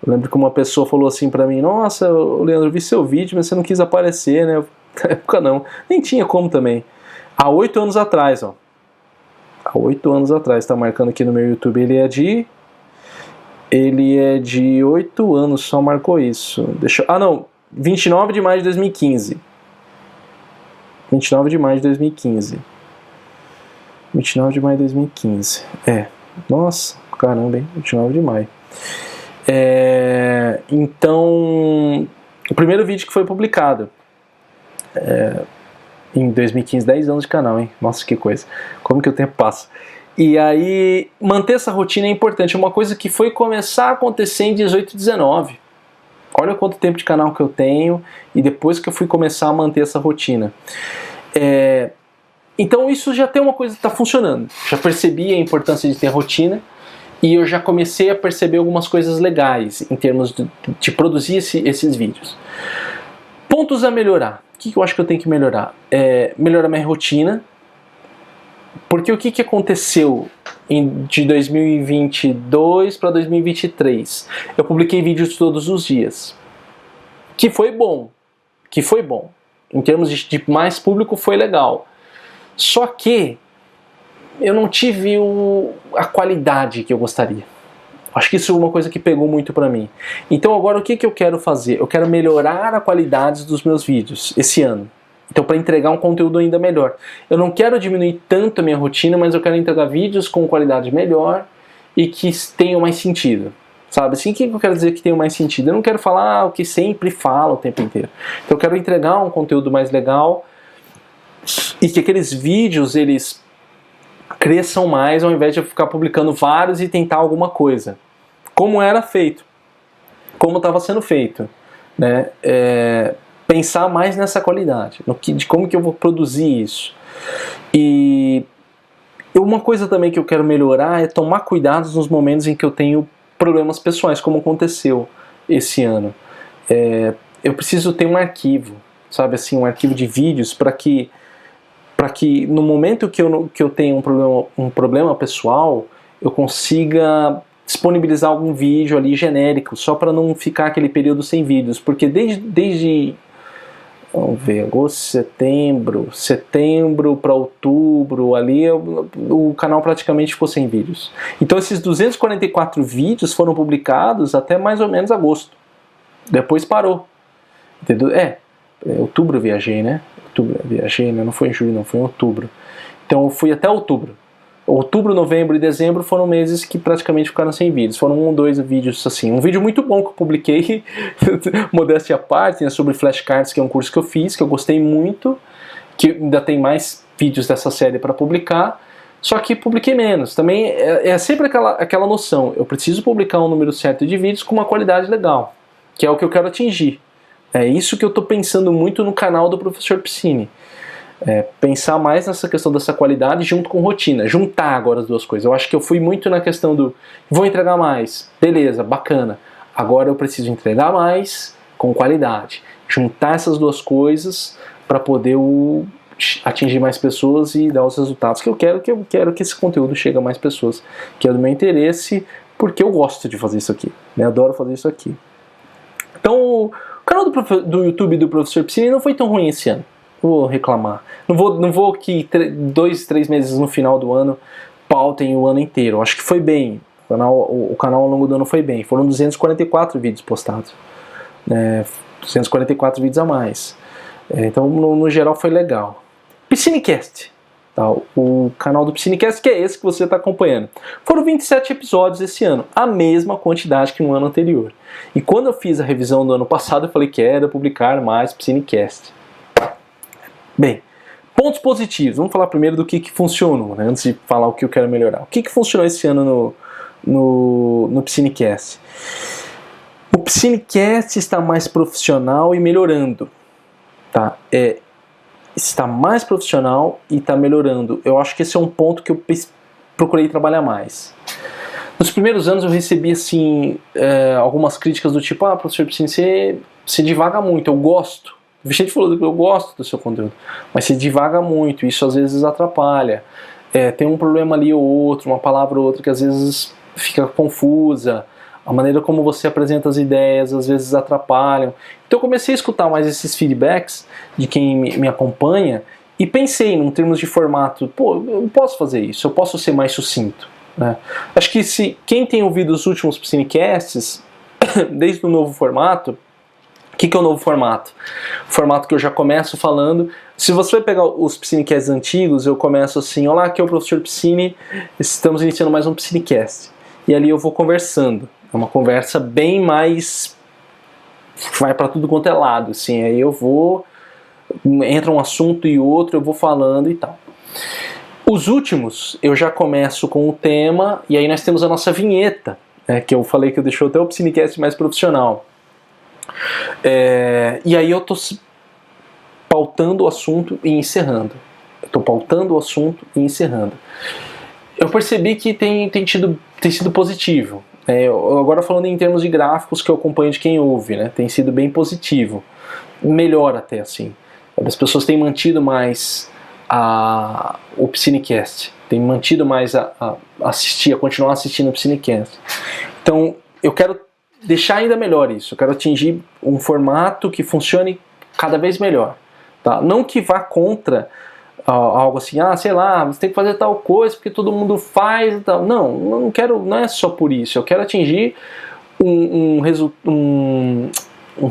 Eu lembro que uma pessoa falou assim pra mim: nossa, Leandro, eu vi seu vídeo, mas você não quis aparecer, né? Na época não, nem tinha como também. Há 8 anos atrás, ó. Há 8 anos atrás, tá marcando aqui no meu YouTube, ele é de 8 anos, só marcou isso. Não, 29 de maio de 2015. 29 de maio de 2015. 29 de maio de 2015. Nossa, caramba, hein? 29 de maio. Então, o primeiro vídeo que foi publicado em 2015, 10 anos de canal, hein? Nossa, que coisa. Como que o tempo passa. E aí, manter essa rotina é importante. Uma coisa que foi começar a acontecer em 18 e 19. Olha quanto tempo de canal que eu tenho e depois que eu fui começar a manter essa rotina. Então isso já tem uma coisa que está funcionando. Já percebi a importância de ter rotina e eu já comecei a perceber algumas coisas legais em termos de produzir esses vídeos. Pontos a melhorar. O que eu acho que eu tenho que melhorar? Melhorar minha rotina. Porque o que aconteceu de 2022 para 2023? Eu publiquei vídeos todos os dias. Que foi bom. Em termos de mais público foi legal. Só que eu não tive a qualidade que eu gostaria. Acho que isso é uma coisa que pegou muito pra mim. Então agora o que eu quero fazer? Eu quero melhorar a qualidade dos meus vídeos esse ano. Então para entregar um conteúdo ainda melhor. Eu não quero diminuir tanto a minha rotina, mas eu quero entregar vídeos com qualidade melhor e que tenham mais sentido. Sabe? Assim, o que eu quero dizer que tenham mais sentido? Eu não quero falar o que sempre falo o tempo inteiro. Então eu quero entregar um conteúdo mais legal e que aqueles vídeos, eles cresçam mais ao invés de eu ficar publicando vários e tentar alguma coisa. Como era feito. Como estava sendo feito. Né? Pensar mais nessa qualidade. De como que eu vou produzir isso. E uma coisa também que eu quero melhorar é tomar cuidados nos momentos em que eu tenho problemas pessoais, como aconteceu esse ano. Eu preciso ter um arquivo, sabe assim, um arquivo de vídeos para que no momento que eu tenho um problema pessoal, eu consiga disponibilizar algum vídeo ali genérico, só para não ficar aquele período sem vídeos, porque desde vamos ver, agosto, setembro para outubro, ali o canal praticamente ficou sem vídeos. Então esses 244 vídeos foram publicados até mais ou menos agosto. Depois parou. Entendeu? Outubro eu viajei, né? Não foi em julho, não, foi em outubro. Então eu fui até outubro. Outubro, novembro e dezembro foram meses que praticamente ficaram sem vídeos. Foram 1 ou 2 vídeos assim. Um vídeo muito bom que eu publiquei, modéstia à parte, né, sobre flashcards, que é um curso que eu fiz, que eu gostei muito, que ainda tem mais vídeos dessa série para publicar, só que publiquei menos. Também é sempre aquela noção, eu preciso publicar um número certo de vídeos com uma qualidade legal, que é o que eu quero atingir. É isso que eu estou pensando muito no canal do Professor Piscine. Pensar mais nessa questão dessa qualidade junto com rotina, juntar agora as duas coisas. Eu acho que eu fui muito na questão do vou entregar mais, beleza, bacana, agora eu preciso entregar mais com qualidade, juntar essas duas coisas para poder atingir mais pessoas e dar os resultados que eu quero que esse conteúdo chegue a mais pessoas, que é do meu interesse, porque eu gosto de fazer isso aqui, né? Adoro fazer isso aqui. Então, o canal do YouTube do Professor Piscine não foi tão ruim esse ano. Vou reclamar. Não vou que 2, 3 meses no final do ano pautem o ano inteiro. Acho que foi bem. O canal ao longo do ano foi bem. Foram 244 vídeos postados. 244 vídeos a mais. Então, no geral, foi legal. Piscinecast. Tá? O canal do Piscinecast, que é esse que você está acompanhando. Foram 27 episódios esse ano. A mesma quantidade que no ano anterior. E quando eu fiz a revisão do ano passado, eu falei que era publicar mais Piscinecast. Bem, pontos positivos. Vamos falar primeiro do que funcionou, né? Antes de falar o que eu quero melhorar. O que funcionou esse ano no Piscinecast? O Piscinecast está mais profissional e melhorando. Tá? Está mais profissional e está melhorando. Eu acho que esse é um ponto que eu procurei trabalhar mais. Nos primeiros anos eu recebi assim, algumas críticas do tipo: professor Piscine, você divaga muito, eu gosto. O Vicente falou que eu gosto do seu conteúdo, mas você divaga muito, isso às vezes atrapalha. Tem um problema ali ou outro, uma palavra ou outra que às vezes fica confusa. A maneira como você apresenta as ideias às vezes atrapalham. Então eu comecei a escutar mais esses feedbacks de quem me acompanha e pensei em termos de formato, eu posso fazer isso, eu posso ser mais sucinto, né? Acho que quem tem ouvido os últimos Piscinecasts, desde o novo formato, o que é o novo formato? O formato que eu já começo falando. Se você vai pegar os Piscinecasts antigos, eu começo assim: olá, aqui é o professor Piscine, estamos iniciando mais um Piscinecast. E ali eu vou conversando. É uma conversa bem mais... vai para tudo quanto é lado, assim. Aí eu vou... entra um assunto e outro, eu vou falando e tal. Os últimos, eu já começo com o tema, e aí nós temos a nossa vinheta, né, que eu falei que eu deixou até o Piscinecast mais profissional. E aí eu tô pautando o assunto e encerrando. Eu percebi que tem sido positivo. Agora falando em termos de gráficos que eu acompanho de quem ouve, né, tem sido bem positivo. Melhor até, assim. As pessoas têm mantido mais o Piscinecast. Têm mantido mais a continuar assistindo o Piscinecast. Então, eu quero deixar ainda melhor isso. Eu quero atingir um formato que funcione cada vez melhor. Tá? Não que vá contra algo assim, sei lá, você tem que fazer tal coisa porque todo mundo faz e tal. Não é só por isso. Eu quero atingir um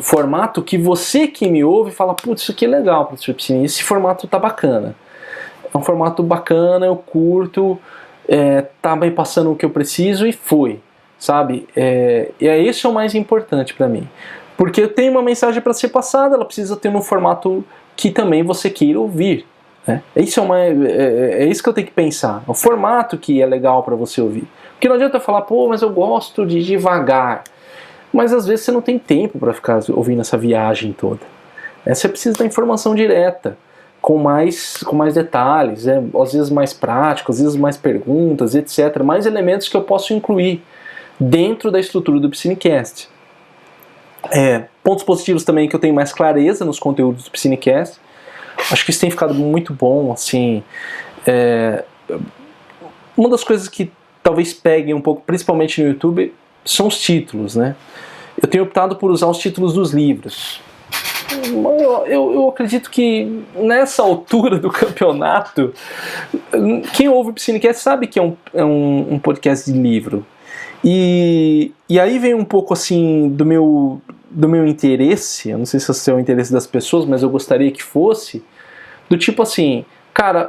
formato que você que me ouve fala: putz, isso aqui é legal, professor Piscine, esse formato tá bacana. É um formato bacana, eu curto, tá bem passando o que eu preciso e foi, sabe? Esse é o mais importante para mim. Porque eu tenho uma mensagem para ser passada, ela precisa ter um formato que também você queira ouvir. É isso que eu tenho que pensar. O formato que é legal para você ouvir. Porque não adianta falar: mas eu gosto de devagar. Mas às vezes você não tem tempo para ficar ouvindo essa viagem toda. Você precisa da informação direta, com mais detalhes, às vezes mais prático, às vezes mais perguntas, etc. Mais elementos que eu posso incluir dentro da estrutura do Piscinecast. Pontos positivos também, que eu tenho mais clareza nos conteúdos do Piscinecast. Acho que isso tem ficado muito bom, assim. Uma das coisas que talvez peguem um pouco, principalmente no YouTube, são os títulos, né? Eu tenho optado por usar os títulos dos livros. Eu acredito que nessa altura do campeonato, quem ouve o Piscinecast sabe que é um podcast de livro. E aí vem um pouco assim do meu interesse. Eu não sei se esse é o interesse das pessoas, mas eu gostaria que fosse do tipo assim: cara,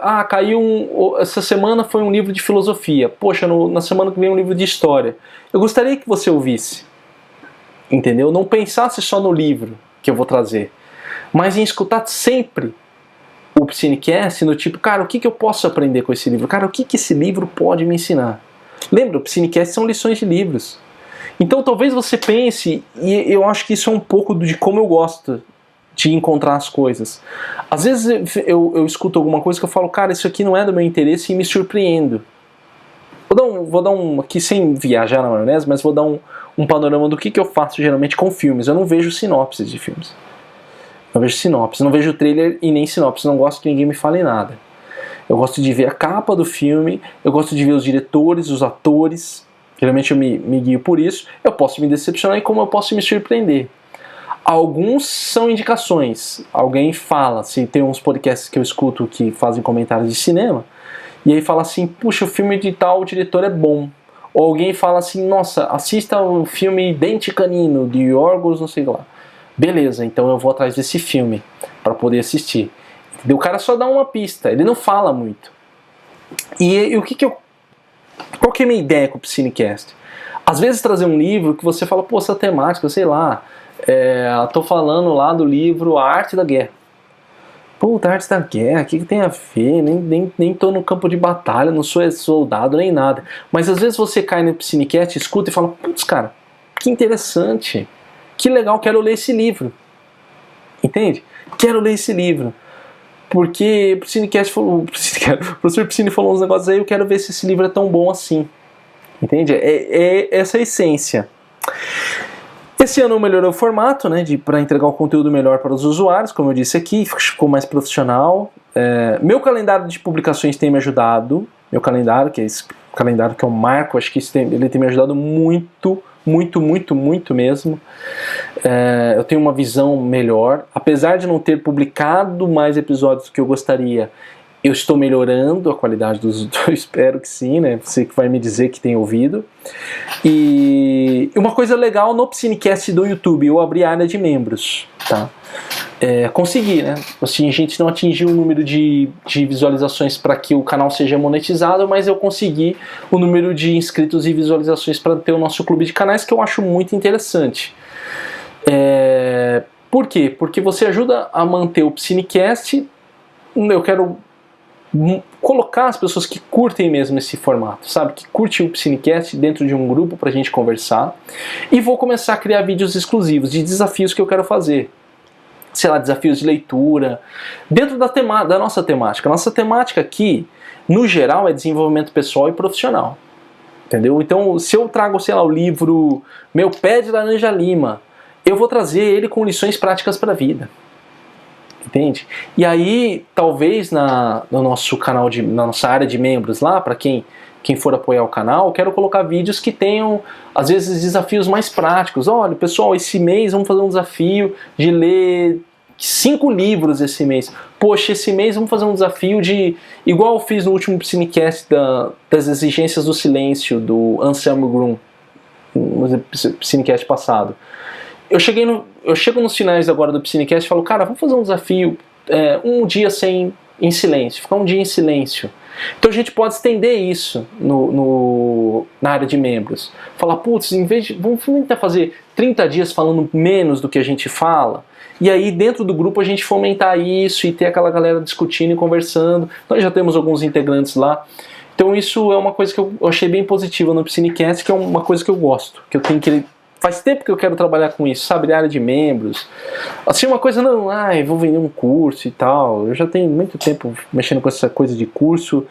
essa semana foi um livro de filosofia, poxa, na semana que vem um livro de história. Eu gostaria que você ouvisse, entendeu? Não pensasse só no livro que eu vou trazer, mas em escutar sempre o Piscinecast no tipo: cara, o que eu posso aprender com esse livro? Cara, o que esse livro pode me ensinar? Lembra, o Piscinecast são lições de livros. Então talvez você pense, e eu acho que isso é um pouco de como eu gosto de encontrar as coisas. Às vezes eu escuto alguma coisa que eu falo: cara, isso aqui não é do meu interesse, e me surpreendo. Vou dar um aqui, sem viajar na maionese, mas vou dar um panorama do que eu faço geralmente com filmes. Eu não vejo sinopses de filmes. Não vejo sinopse, não vejo trailer e nem sinopse, não gosto que ninguém me fale nada. Eu gosto de ver a capa do filme, eu gosto de ver os diretores, os atores, geralmente eu me guio por isso. Eu posso me decepcionar e como eu posso me surpreender. Alguns são indicações, alguém fala, se tem uns podcasts que eu escuto que fazem comentários de cinema, e aí fala assim, puxa, o filme de tal diretor é bom. Ou alguém fala assim, nossa, assista o filme Dente Canino, de Yorgos, não sei lá. Beleza, então eu vou atrás desse filme para poder assistir. O cara só dá uma pista, ele não fala muito. E o que eu... Qual que é a minha ideia com o Piscinecast? Às vezes trazer um livro que você fala, pô, essa temática, sei lá, tô falando lá do livro A Arte da Guerra. Puta, a Arte da Guerra, o que tem a ver? Nem tô no campo de batalha, não sou soldado nem nada. Mas às vezes você cai no Piscinecast, escuta e fala, putz, cara, que interessante, que legal, quero ler esse livro. Entende? Quero ler esse livro. Porque o Piscinecast falou, o professor Piscine falou uns negócios aí, eu quero ver se esse livro é tão bom assim. Entende? É essa a essência. Esse ano eu melhorei o formato, né, para entregar o conteúdo melhor para os usuários, como eu disse aqui, ficou mais profissional. Meu calendário de publicações tem me ajudado. Meu calendário, que é esse calendário que eu marco, acho que ele tem me ajudado muito mesmo. Eu tenho uma visão melhor. Apesar de não ter publicado mais episódios do que eu gostaria, eu estou melhorando a qualidade dos... Eu espero que sim, né? Você que vai me dizer que tem ouvido. E uma coisa legal no Piscinecast do YouTube, eu abri a área de membros, tá? Consegui, né? Assim, a gente não atingiu o número de visualizações para que o canal seja monetizado, mas eu consegui o número de inscritos e visualizações para ter o nosso clube de canais, que eu acho muito interessante. Por quê? Porque você ajuda a manter o Piscinecast. Eu quero colocar as pessoas que curtem mesmo esse formato, sabe? Que curtem o Piscinecast dentro de um grupo pra gente conversar. E vou começar a criar vídeos exclusivos de desafios que eu quero fazer. Sei lá, desafios de leitura, dentro da nossa temática. A nossa temática aqui, no geral, é desenvolvimento pessoal e profissional. Entendeu? Então, se eu trago, sei lá, o livro Meu Pé de Laranja Lima, eu vou trazer ele com lições práticas para a vida. Entende? E aí, talvez no nosso canal, na nossa área de membros lá, para quem for apoiar o canal, eu quero colocar vídeos que tenham, às vezes, desafios mais práticos. Olha, pessoal, esse mês vamos fazer um desafio de ler 5 livros esse mês. Poxa, esse mês vamos fazer um desafio de... Igual eu fiz no último Piscinecast das exigências do silêncio, do Anselmo Grum, no Piscinecast passado. Eu chego nos finais agora do Piscinecast e falo, cara, vamos fazer um desafio, um dia em silêncio, ficar um dia em silêncio. Então a gente pode estender isso na área de membros. Falar, putz, vamos tentar fazer 30 dias falando menos do que a gente fala. E aí dentro do grupo a gente fomentar isso e ter aquela galera discutindo e conversando. Nós já temos alguns integrantes lá. Então isso é uma coisa que eu achei bem positiva no Piscinecast, que é uma coisa que eu gosto, que eu tenho que... Faz tempo que eu quero trabalhar com isso, sabe? A área de membros. Assim, uma coisa, não, vou vender um curso e tal. Eu já tenho muito tempo mexendo com essa coisa de curso.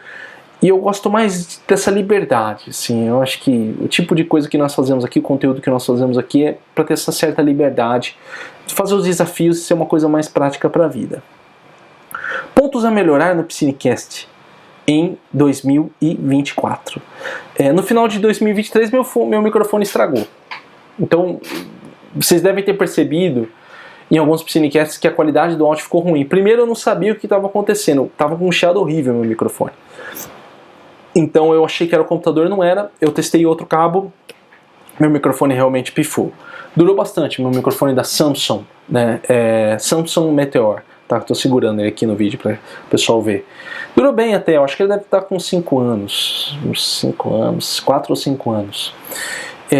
E eu gosto mais dessa liberdade, assim. Eu acho que o tipo de coisa que nós fazemos aqui, o conteúdo que nós fazemos aqui é para ter essa certa liberdade de fazer os desafios e ser uma coisa mais prática para a vida. Pontos a melhorar no Piscinecast em 2024. No final de 2023, meu microfone estragou. Então, vocês devem ter percebido em alguns Piscinecasts que a qualidade do áudio ficou ruim. Primeiro, eu não sabia o que estava acontecendo. Estava com um chiado horrível meu microfone. Então, eu achei que era o computador, não era. Eu testei outro cabo, meu microfone realmente pifou. Durou bastante, meu microfone da Samsung, né? Samsung Meteor. Tá? Estou segurando ele aqui no vídeo para o pessoal ver. Durou bem até, eu acho que ele deve estar com 5 anos. Uns 5 anos, 4 ou 5 anos.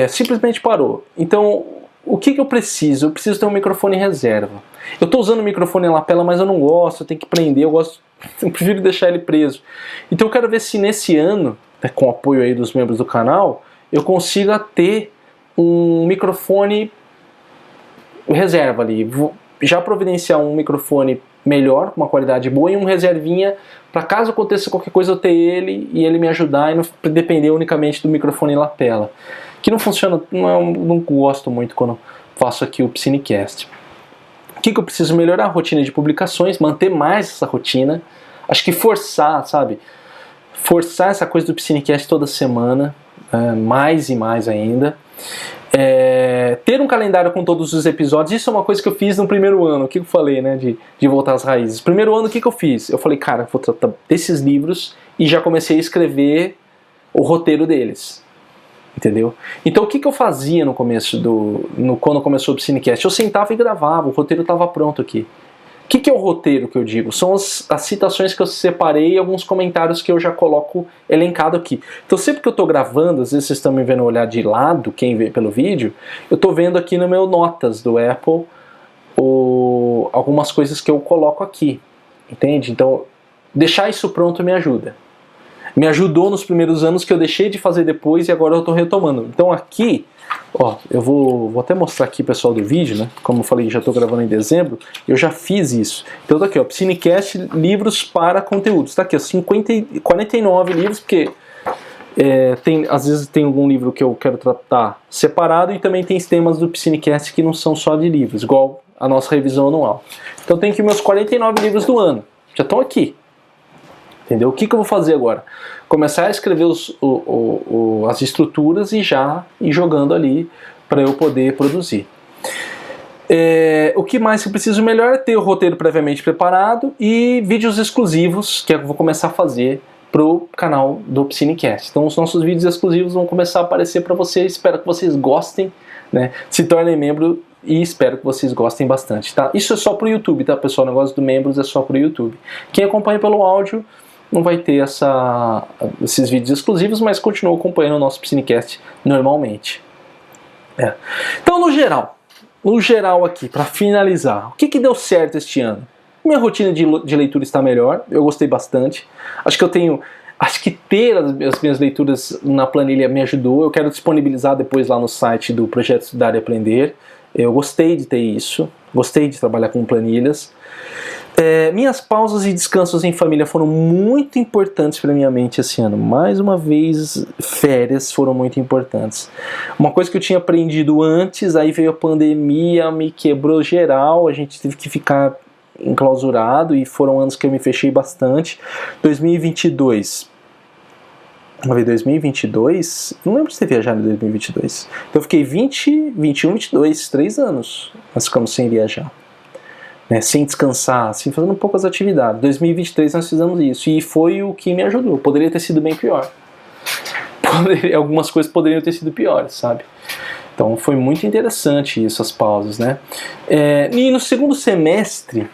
Simplesmente parou. Então, o que eu preciso? Eu preciso ter um microfone reserva. Eu estou usando o microfone em lapela, mas eu não gosto, eu tenho que prender, eu prefiro deixar ele preso. Então eu quero ver se nesse ano, com o apoio aí dos membros do canal, eu consiga ter um microfone reserva ali. Vou já providenciar um microfone melhor, com uma qualidade boa, e um reservinha para caso aconteça qualquer coisa eu ter ele e ele me ajudar e não depender unicamente do microfone em lapela. Que não funciona, não gosto muito quando faço aqui o Piscinecast. O que eu preciso melhorar? A rotina de publicações, manter mais essa rotina. Acho que forçar, sabe? Forçar essa coisa do Piscinecast toda semana, mais e mais ainda. Ter um calendário com todos os episódios, isso é uma coisa que eu fiz no primeiro ano. O que eu falei, né, de voltar às raízes. Primeiro ano, o que eu fiz? Eu falei, cara, vou tratar desses livros e já comecei a escrever o roteiro deles. Entendeu? Então o que eu fazia no começo quando começou o Piscinecast? Eu sentava e gravava, o roteiro estava pronto aqui. O que é o roteiro que eu digo? São as citações que eu separei e alguns comentários que eu já coloco elencado aqui. Então sempre que eu estou gravando, às vezes vocês estão me vendo olhar de lado, quem vê pelo vídeo, eu estou vendo aqui no meu notas do Apple algumas coisas que eu coloco aqui. Entende? Então deixar isso pronto me ajuda. Me ajudou nos primeiros anos que eu deixei de fazer depois e agora eu estou retomando. Então aqui, ó, eu vou até mostrar aqui, pessoal do vídeo, né? Como eu falei, já estou gravando em dezembro, eu já fiz isso. Então tá aqui, ó, Piscinecast, livros para conteúdos. Tá aqui, ó, 49 livros, porque às vezes tem algum livro que eu quero tratar separado e também tem temas do Piscinecast que não são só de livros, igual a nossa revisão anual. Então tem aqui meus 49 livros do ano, já estão aqui. Entendeu? O que eu vou fazer agora? Começar a escrever as estruturas e já ir jogando ali para eu poder produzir. O que mais que eu preciso melhor é ter o roteiro previamente preparado e vídeos exclusivos que eu vou começar a fazer para o canal do Piscinecast. Então os nossos vídeos exclusivos vão começar a aparecer para vocês. Espero que vocês gostem, né? Se tornem membro e espero que vocês gostem bastante, tá? Isso é só para o YouTube, tá, pessoal? O negócio do membros é só para o YouTube. Quem acompanha pelo áudio não vai ter esses vídeos exclusivos, mas continua acompanhando o nosso Piscinecast normalmente. Então, no geral aqui, para finalizar, o que deu certo este ano? Minha rotina de leitura está melhor, eu gostei bastante. Acho que ter as minhas leituras na planilha me ajudou. Eu quero disponibilizar depois lá no site do Projeto Estudar e Aprender. Eu gostei de ter isso, gostei de trabalhar com planilhas. Minhas pausas e descansos em família foram muito importantes para minha mente esse ano. Mais uma vez, férias foram muito importantes. Uma coisa que eu tinha aprendido antes, aí veio a pandemia, me quebrou geral, a gente teve que ficar enclausurado e foram anos que eu me fechei bastante. 2022... Vamos ver, 2022? Não lembro de ter viajado em 2022. Então eu fiquei 20, 21, 22, 3 anos nós ficamos sem viajar. Sem descansar, assim, fazendo poucas atividades. 2023 nós fizemos isso e foi o que me ajudou. Poderia ter sido bem pior. Algumas coisas poderiam ter sido piores, sabe? Então foi muito interessante isso, as pausas, né? E no segundo semestre,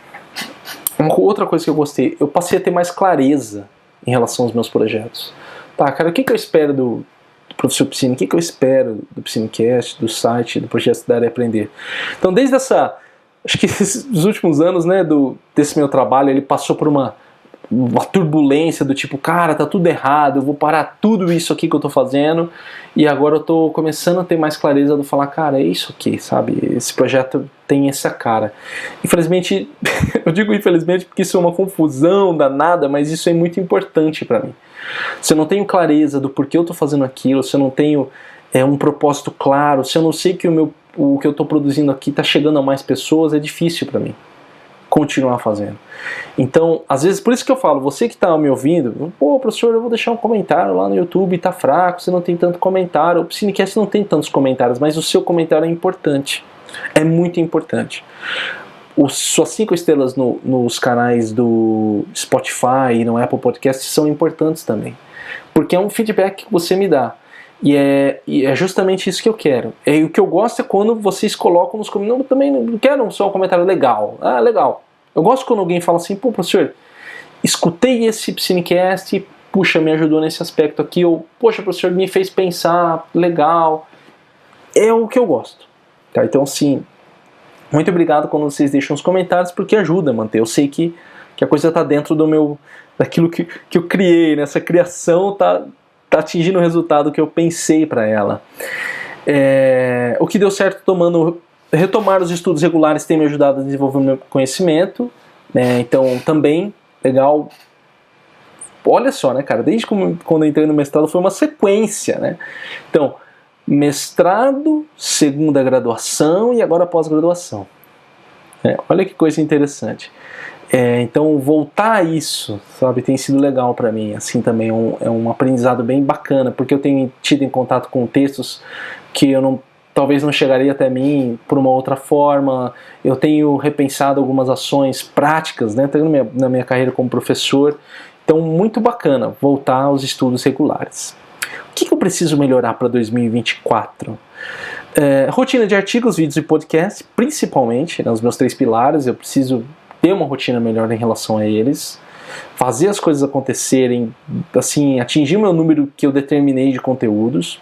uma outra coisa que eu gostei, eu passei a ter mais clareza em relação aos meus projetos. Tá, cara, o que eu espero do professor Piscine? O que eu espero do Piscinecast, do site, do Projeto Estudar e Aprender? Então desde acho que os últimos anos, né, desse meu trabalho, ele passou por uma turbulência do tipo, cara, tá tudo errado, eu vou parar tudo isso aqui que eu tô fazendo, e agora eu tô começando a ter mais clareza do falar, cara, é isso aqui, sabe, esse projeto tem essa cara. Infelizmente, eu digo infelizmente porque isso é uma confusão danada, mas isso é muito importante pra mim. Se eu não tenho clareza do porquê eu tô fazendo aquilo, se eu não tenho um propósito claro, se eu não sei que o que eu estou produzindo aqui está chegando a mais pessoas, é difícil para mim continuar fazendo. Então, às vezes, por isso que eu falo, você que está me ouvindo, pô, professor, eu vou deixar um comentário lá no YouTube, tá fraco, você não tem tanto comentário, o Piscinecast não tem tantos comentários, mas o seu comentário é importante, é muito importante. Suas 5 estrelas nos canais do Spotify e no Apple Podcast são importantes também, porque é um feedback que você me dá. E é justamente isso que eu quero. O que eu gosto é quando vocês colocam nos comentários. Eu também não quero só um comentário legal. Ah, legal. Eu gosto quando alguém fala assim, pô, professor, escutei esse Piscinecast, puxa, me ajudou nesse aspecto aqui. Ou, poxa, professor, me fez pensar, legal. É o que eu gosto. Tá? Então, sim, muito obrigado quando vocês deixam os comentários, porque ajuda a manter. Eu sei que a coisa está dentro daquilo que eu criei, né? Essa criação está atingindo o resultado que eu pensei para ela. O que deu certo retomar os estudos regulares tem me ajudado a desenvolver o meu conhecimento, né? Então também, legal. Olha só, né, cara, desde quando eu entrei no mestrado foi uma sequência, né? Então, mestrado, segunda graduação e agora pós-graduação. Olha que coisa interessante. Então voltar a isso, sabe, tem sido legal para mim, assim também é um aprendizado bem bacana, porque eu tenho tido em contato com textos que eu talvez não chegaria até mim por uma outra forma. Eu tenho repensado algumas ações práticas, né, na minha carreira como professor. Então muito bacana voltar aos estudos regulares. O que eu preciso melhorar para 2024? Rotina de artigos, vídeos e podcasts, principalmente, né, os meus 3 pilares. Eu preciso ter uma rotina melhor em relação a eles, fazer as coisas acontecerem, assim, atingir o meu número que eu determinei de conteúdos,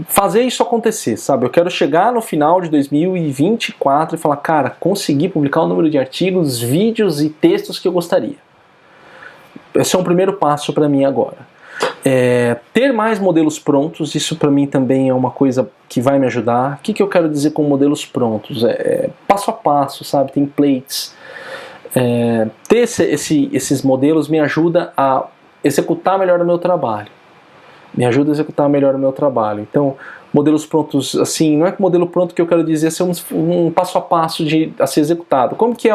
fazer isso acontecer, sabe? Eu quero chegar no final de 2024 e falar, cara, consegui publicar o número de artigos, vídeos e textos que eu gostaria. Esse é um primeiro passo para mim agora. Ter mais modelos prontos, isso para mim também é uma coisa que vai me ajudar. O que eu quero dizer com modelos prontos? Passo a passo, sabe? Templates. Ter esses modelos me ajuda a executar melhor o meu trabalho. Então, modelos prontos, assim, não é que modelo pronto que eu quero dizer ser um passo a passo a ser executado. Como que é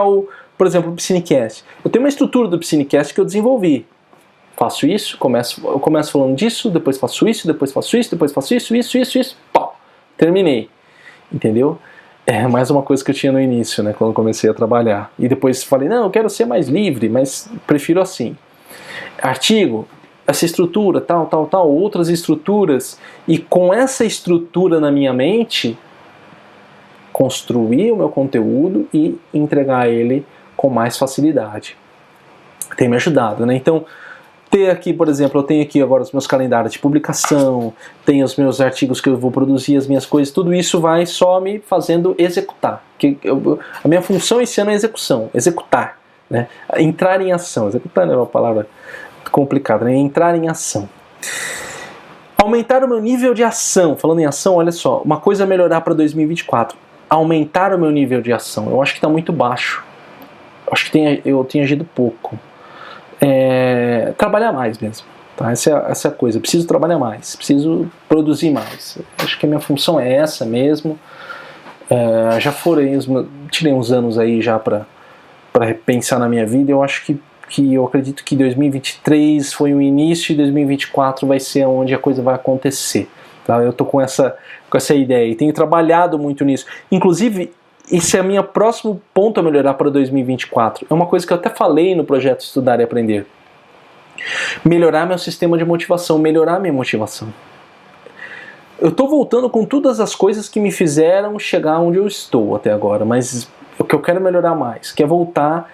por exemplo, o Piscinecast? Eu tenho uma estrutura do Piscinecast que eu desenvolvi. Faço isso, eu começo falando disso, depois faço isso, depois faço isso, pau, terminei, entendeu? Mais uma coisa que eu tinha no início, né, quando comecei a trabalhar. E depois falei, não, eu quero ser mais livre, mas prefiro assim. Artigo, essa estrutura, tal, outras estruturas, e com essa estrutura na minha mente, construir o meu conteúdo e entregar ele com mais facilidade. Tem me ajudado, né? Então, ter aqui, por exemplo, eu tenho aqui agora os meus calendários de publicação, tenho os meus artigos que eu vou produzir, as minhas coisas, tudo isso vai só me fazendo executar. A minha função esse ano é executar, né? Entrar em ação. Executar não é uma palavra complicada, né? Entrar em ação. Aumentar o meu nível de ação. Falando em ação, olha só, uma coisa a melhorar para 2024. Aumentar o meu nível de ação. Eu acho que está muito baixo. Acho que eu tenho agido pouco. Trabalhar mais mesmo, tá? Essa é a coisa. Eu preciso trabalhar mais, preciso produzir mais. Acho que a minha função é essa mesmo. Tirei uns anos aí já para repensar na minha vida. Eu acho que eu acredito que 2023 foi o início e 2024 vai ser onde a coisa vai acontecer, tá? Eu tô com essa ideia e tenho trabalhado muito nisso. Inclusive, esse é o meu próximo ponto a melhorar para 2024. É uma coisa que eu até falei no projeto Estudar e Aprender. Melhorar meu sistema de motivação, melhorar minha motivação. Eu estou voltando com todas as coisas que me fizeram chegar onde eu estou até agora, mas o que eu quero melhorar mais, que é voltar.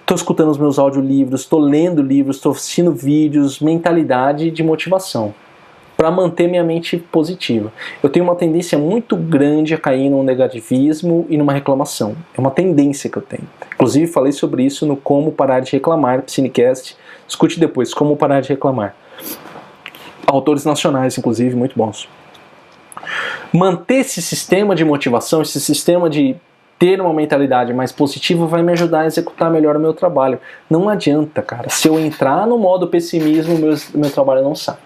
Estou escutando os meus audiolivros, estou lendo livros, estou assistindo vídeos, mentalidade de motivação, para manter minha mente positiva. Eu tenho uma tendência muito grande a cair num negativismo e numa reclamação. É uma tendência que eu tenho. Inclusive falei sobre isso no Como Parar de Reclamar, Piscinecast. Escute depois, Como Parar de Reclamar. Autores nacionais, inclusive, muito bons. Manter esse sistema de motivação, esse sistema de ter uma mentalidade mais positiva vai me ajudar a executar melhor o meu trabalho. Não adianta, cara. Se eu entrar no modo pessimismo, meu trabalho não sai.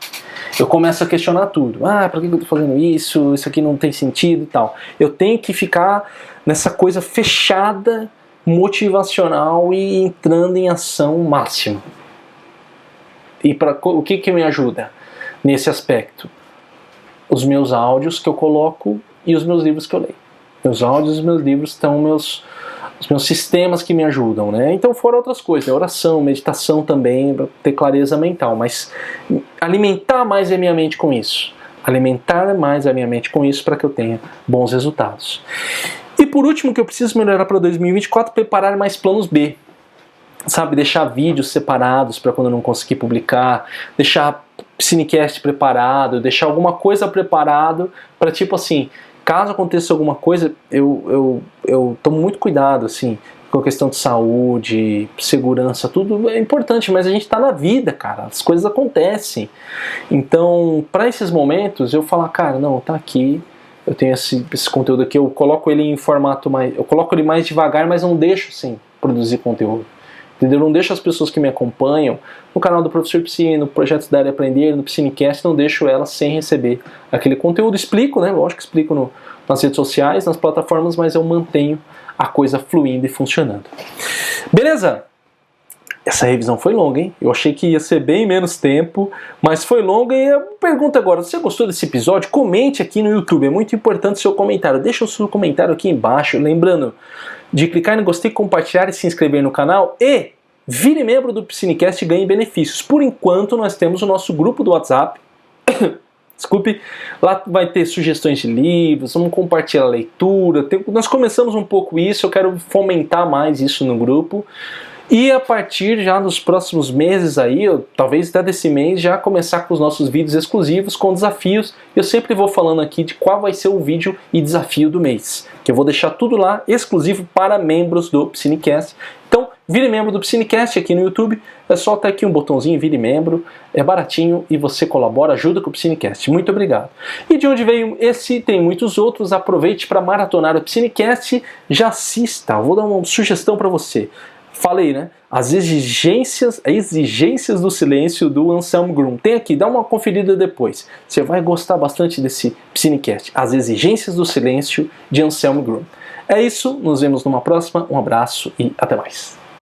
Eu começo a questionar tudo. Por que eu estou fazendo isso? Isso aqui não tem sentido e tal. Eu tenho que ficar nessa coisa fechada, motivacional e entrando em ação máxima. E o que me ajuda nesse aspecto? Os meus áudios que eu coloco e os meus livros que eu leio. Meus áudios e os meus livros estão os meus sistemas que me ajudam, né? Então fora outras coisas, oração, meditação também, para ter clareza mental, mas alimentar mais a minha mente com isso. Alimentar mais a minha mente com isso para que eu tenha bons resultados. E por último, que eu preciso melhorar para 2024, preparar mais planos B. Sabe, deixar vídeos separados para quando eu não conseguir publicar, deixar Piscinecast preparado, deixar alguma coisa preparado para tipo assim, caso aconteça alguma coisa, eu tomo muito cuidado, assim, com a questão de saúde, segurança, tudo é importante, mas a gente tá na vida, cara, as coisas acontecem. Então, para esses momentos, eu falo, cara, não, tá aqui, eu tenho esse conteúdo aqui, eu coloco ele em formato eu coloco ele mais devagar, mas não deixo, assim, produzir conteúdo. entendeu? Não deixo as pessoas que me acompanham no canal do Professor Piscine, no Projeto Dar e Aprender, no Piscinecast, não deixo elas sem receber aquele conteúdo. Explico, né? Lógico que explico nas redes sociais, nas plataformas, mas eu mantenho a coisa fluindo e funcionando. Beleza? Essa revisão foi longa, hein? Eu achei que ia ser bem menos tempo, mas foi longa. E eu pergunto agora, se você gostou desse episódio, comente aqui no YouTube. É muito importante o seu comentário. Deixa o seu comentário aqui embaixo. Lembrando de clicar no gostei, compartilhar e se inscrever no canal. E vire membro do Piscinecast e ganhe benefícios. Por enquanto, nós temos o nosso grupo do WhatsApp. Desculpe, lá vai ter sugestões de livros, vamos compartilhar a leitura. Nós começamos um pouco isso, eu quero fomentar mais isso no grupo. E a partir já nos próximos meses aí, talvez até desse mês, já começar com os nossos vídeos exclusivos com desafios. Eu sempre vou falando aqui de qual vai ser o vídeo e desafio do mês, que eu vou deixar tudo lá exclusivo para membros do Piscinecast. Então, vire membro do Piscinecast aqui no YouTube, é só estar aqui um botãozinho, vire membro, é baratinho e você colabora, ajuda com o Piscinecast. Muito obrigado. E de onde veio esse, tem muitos outros, aproveite para maratonar o Piscinecast, já assista, vou dar uma sugestão para você. Falei, né? As exigências do silêncio do Anselm Grun. Tem aqui, dá uma conferida depois. Você vai gostar bastante desse Piscinecast. As exigências do silêncio de Anselm Grun. É isso, nos vemos numa próxima. Um abraço e até mais.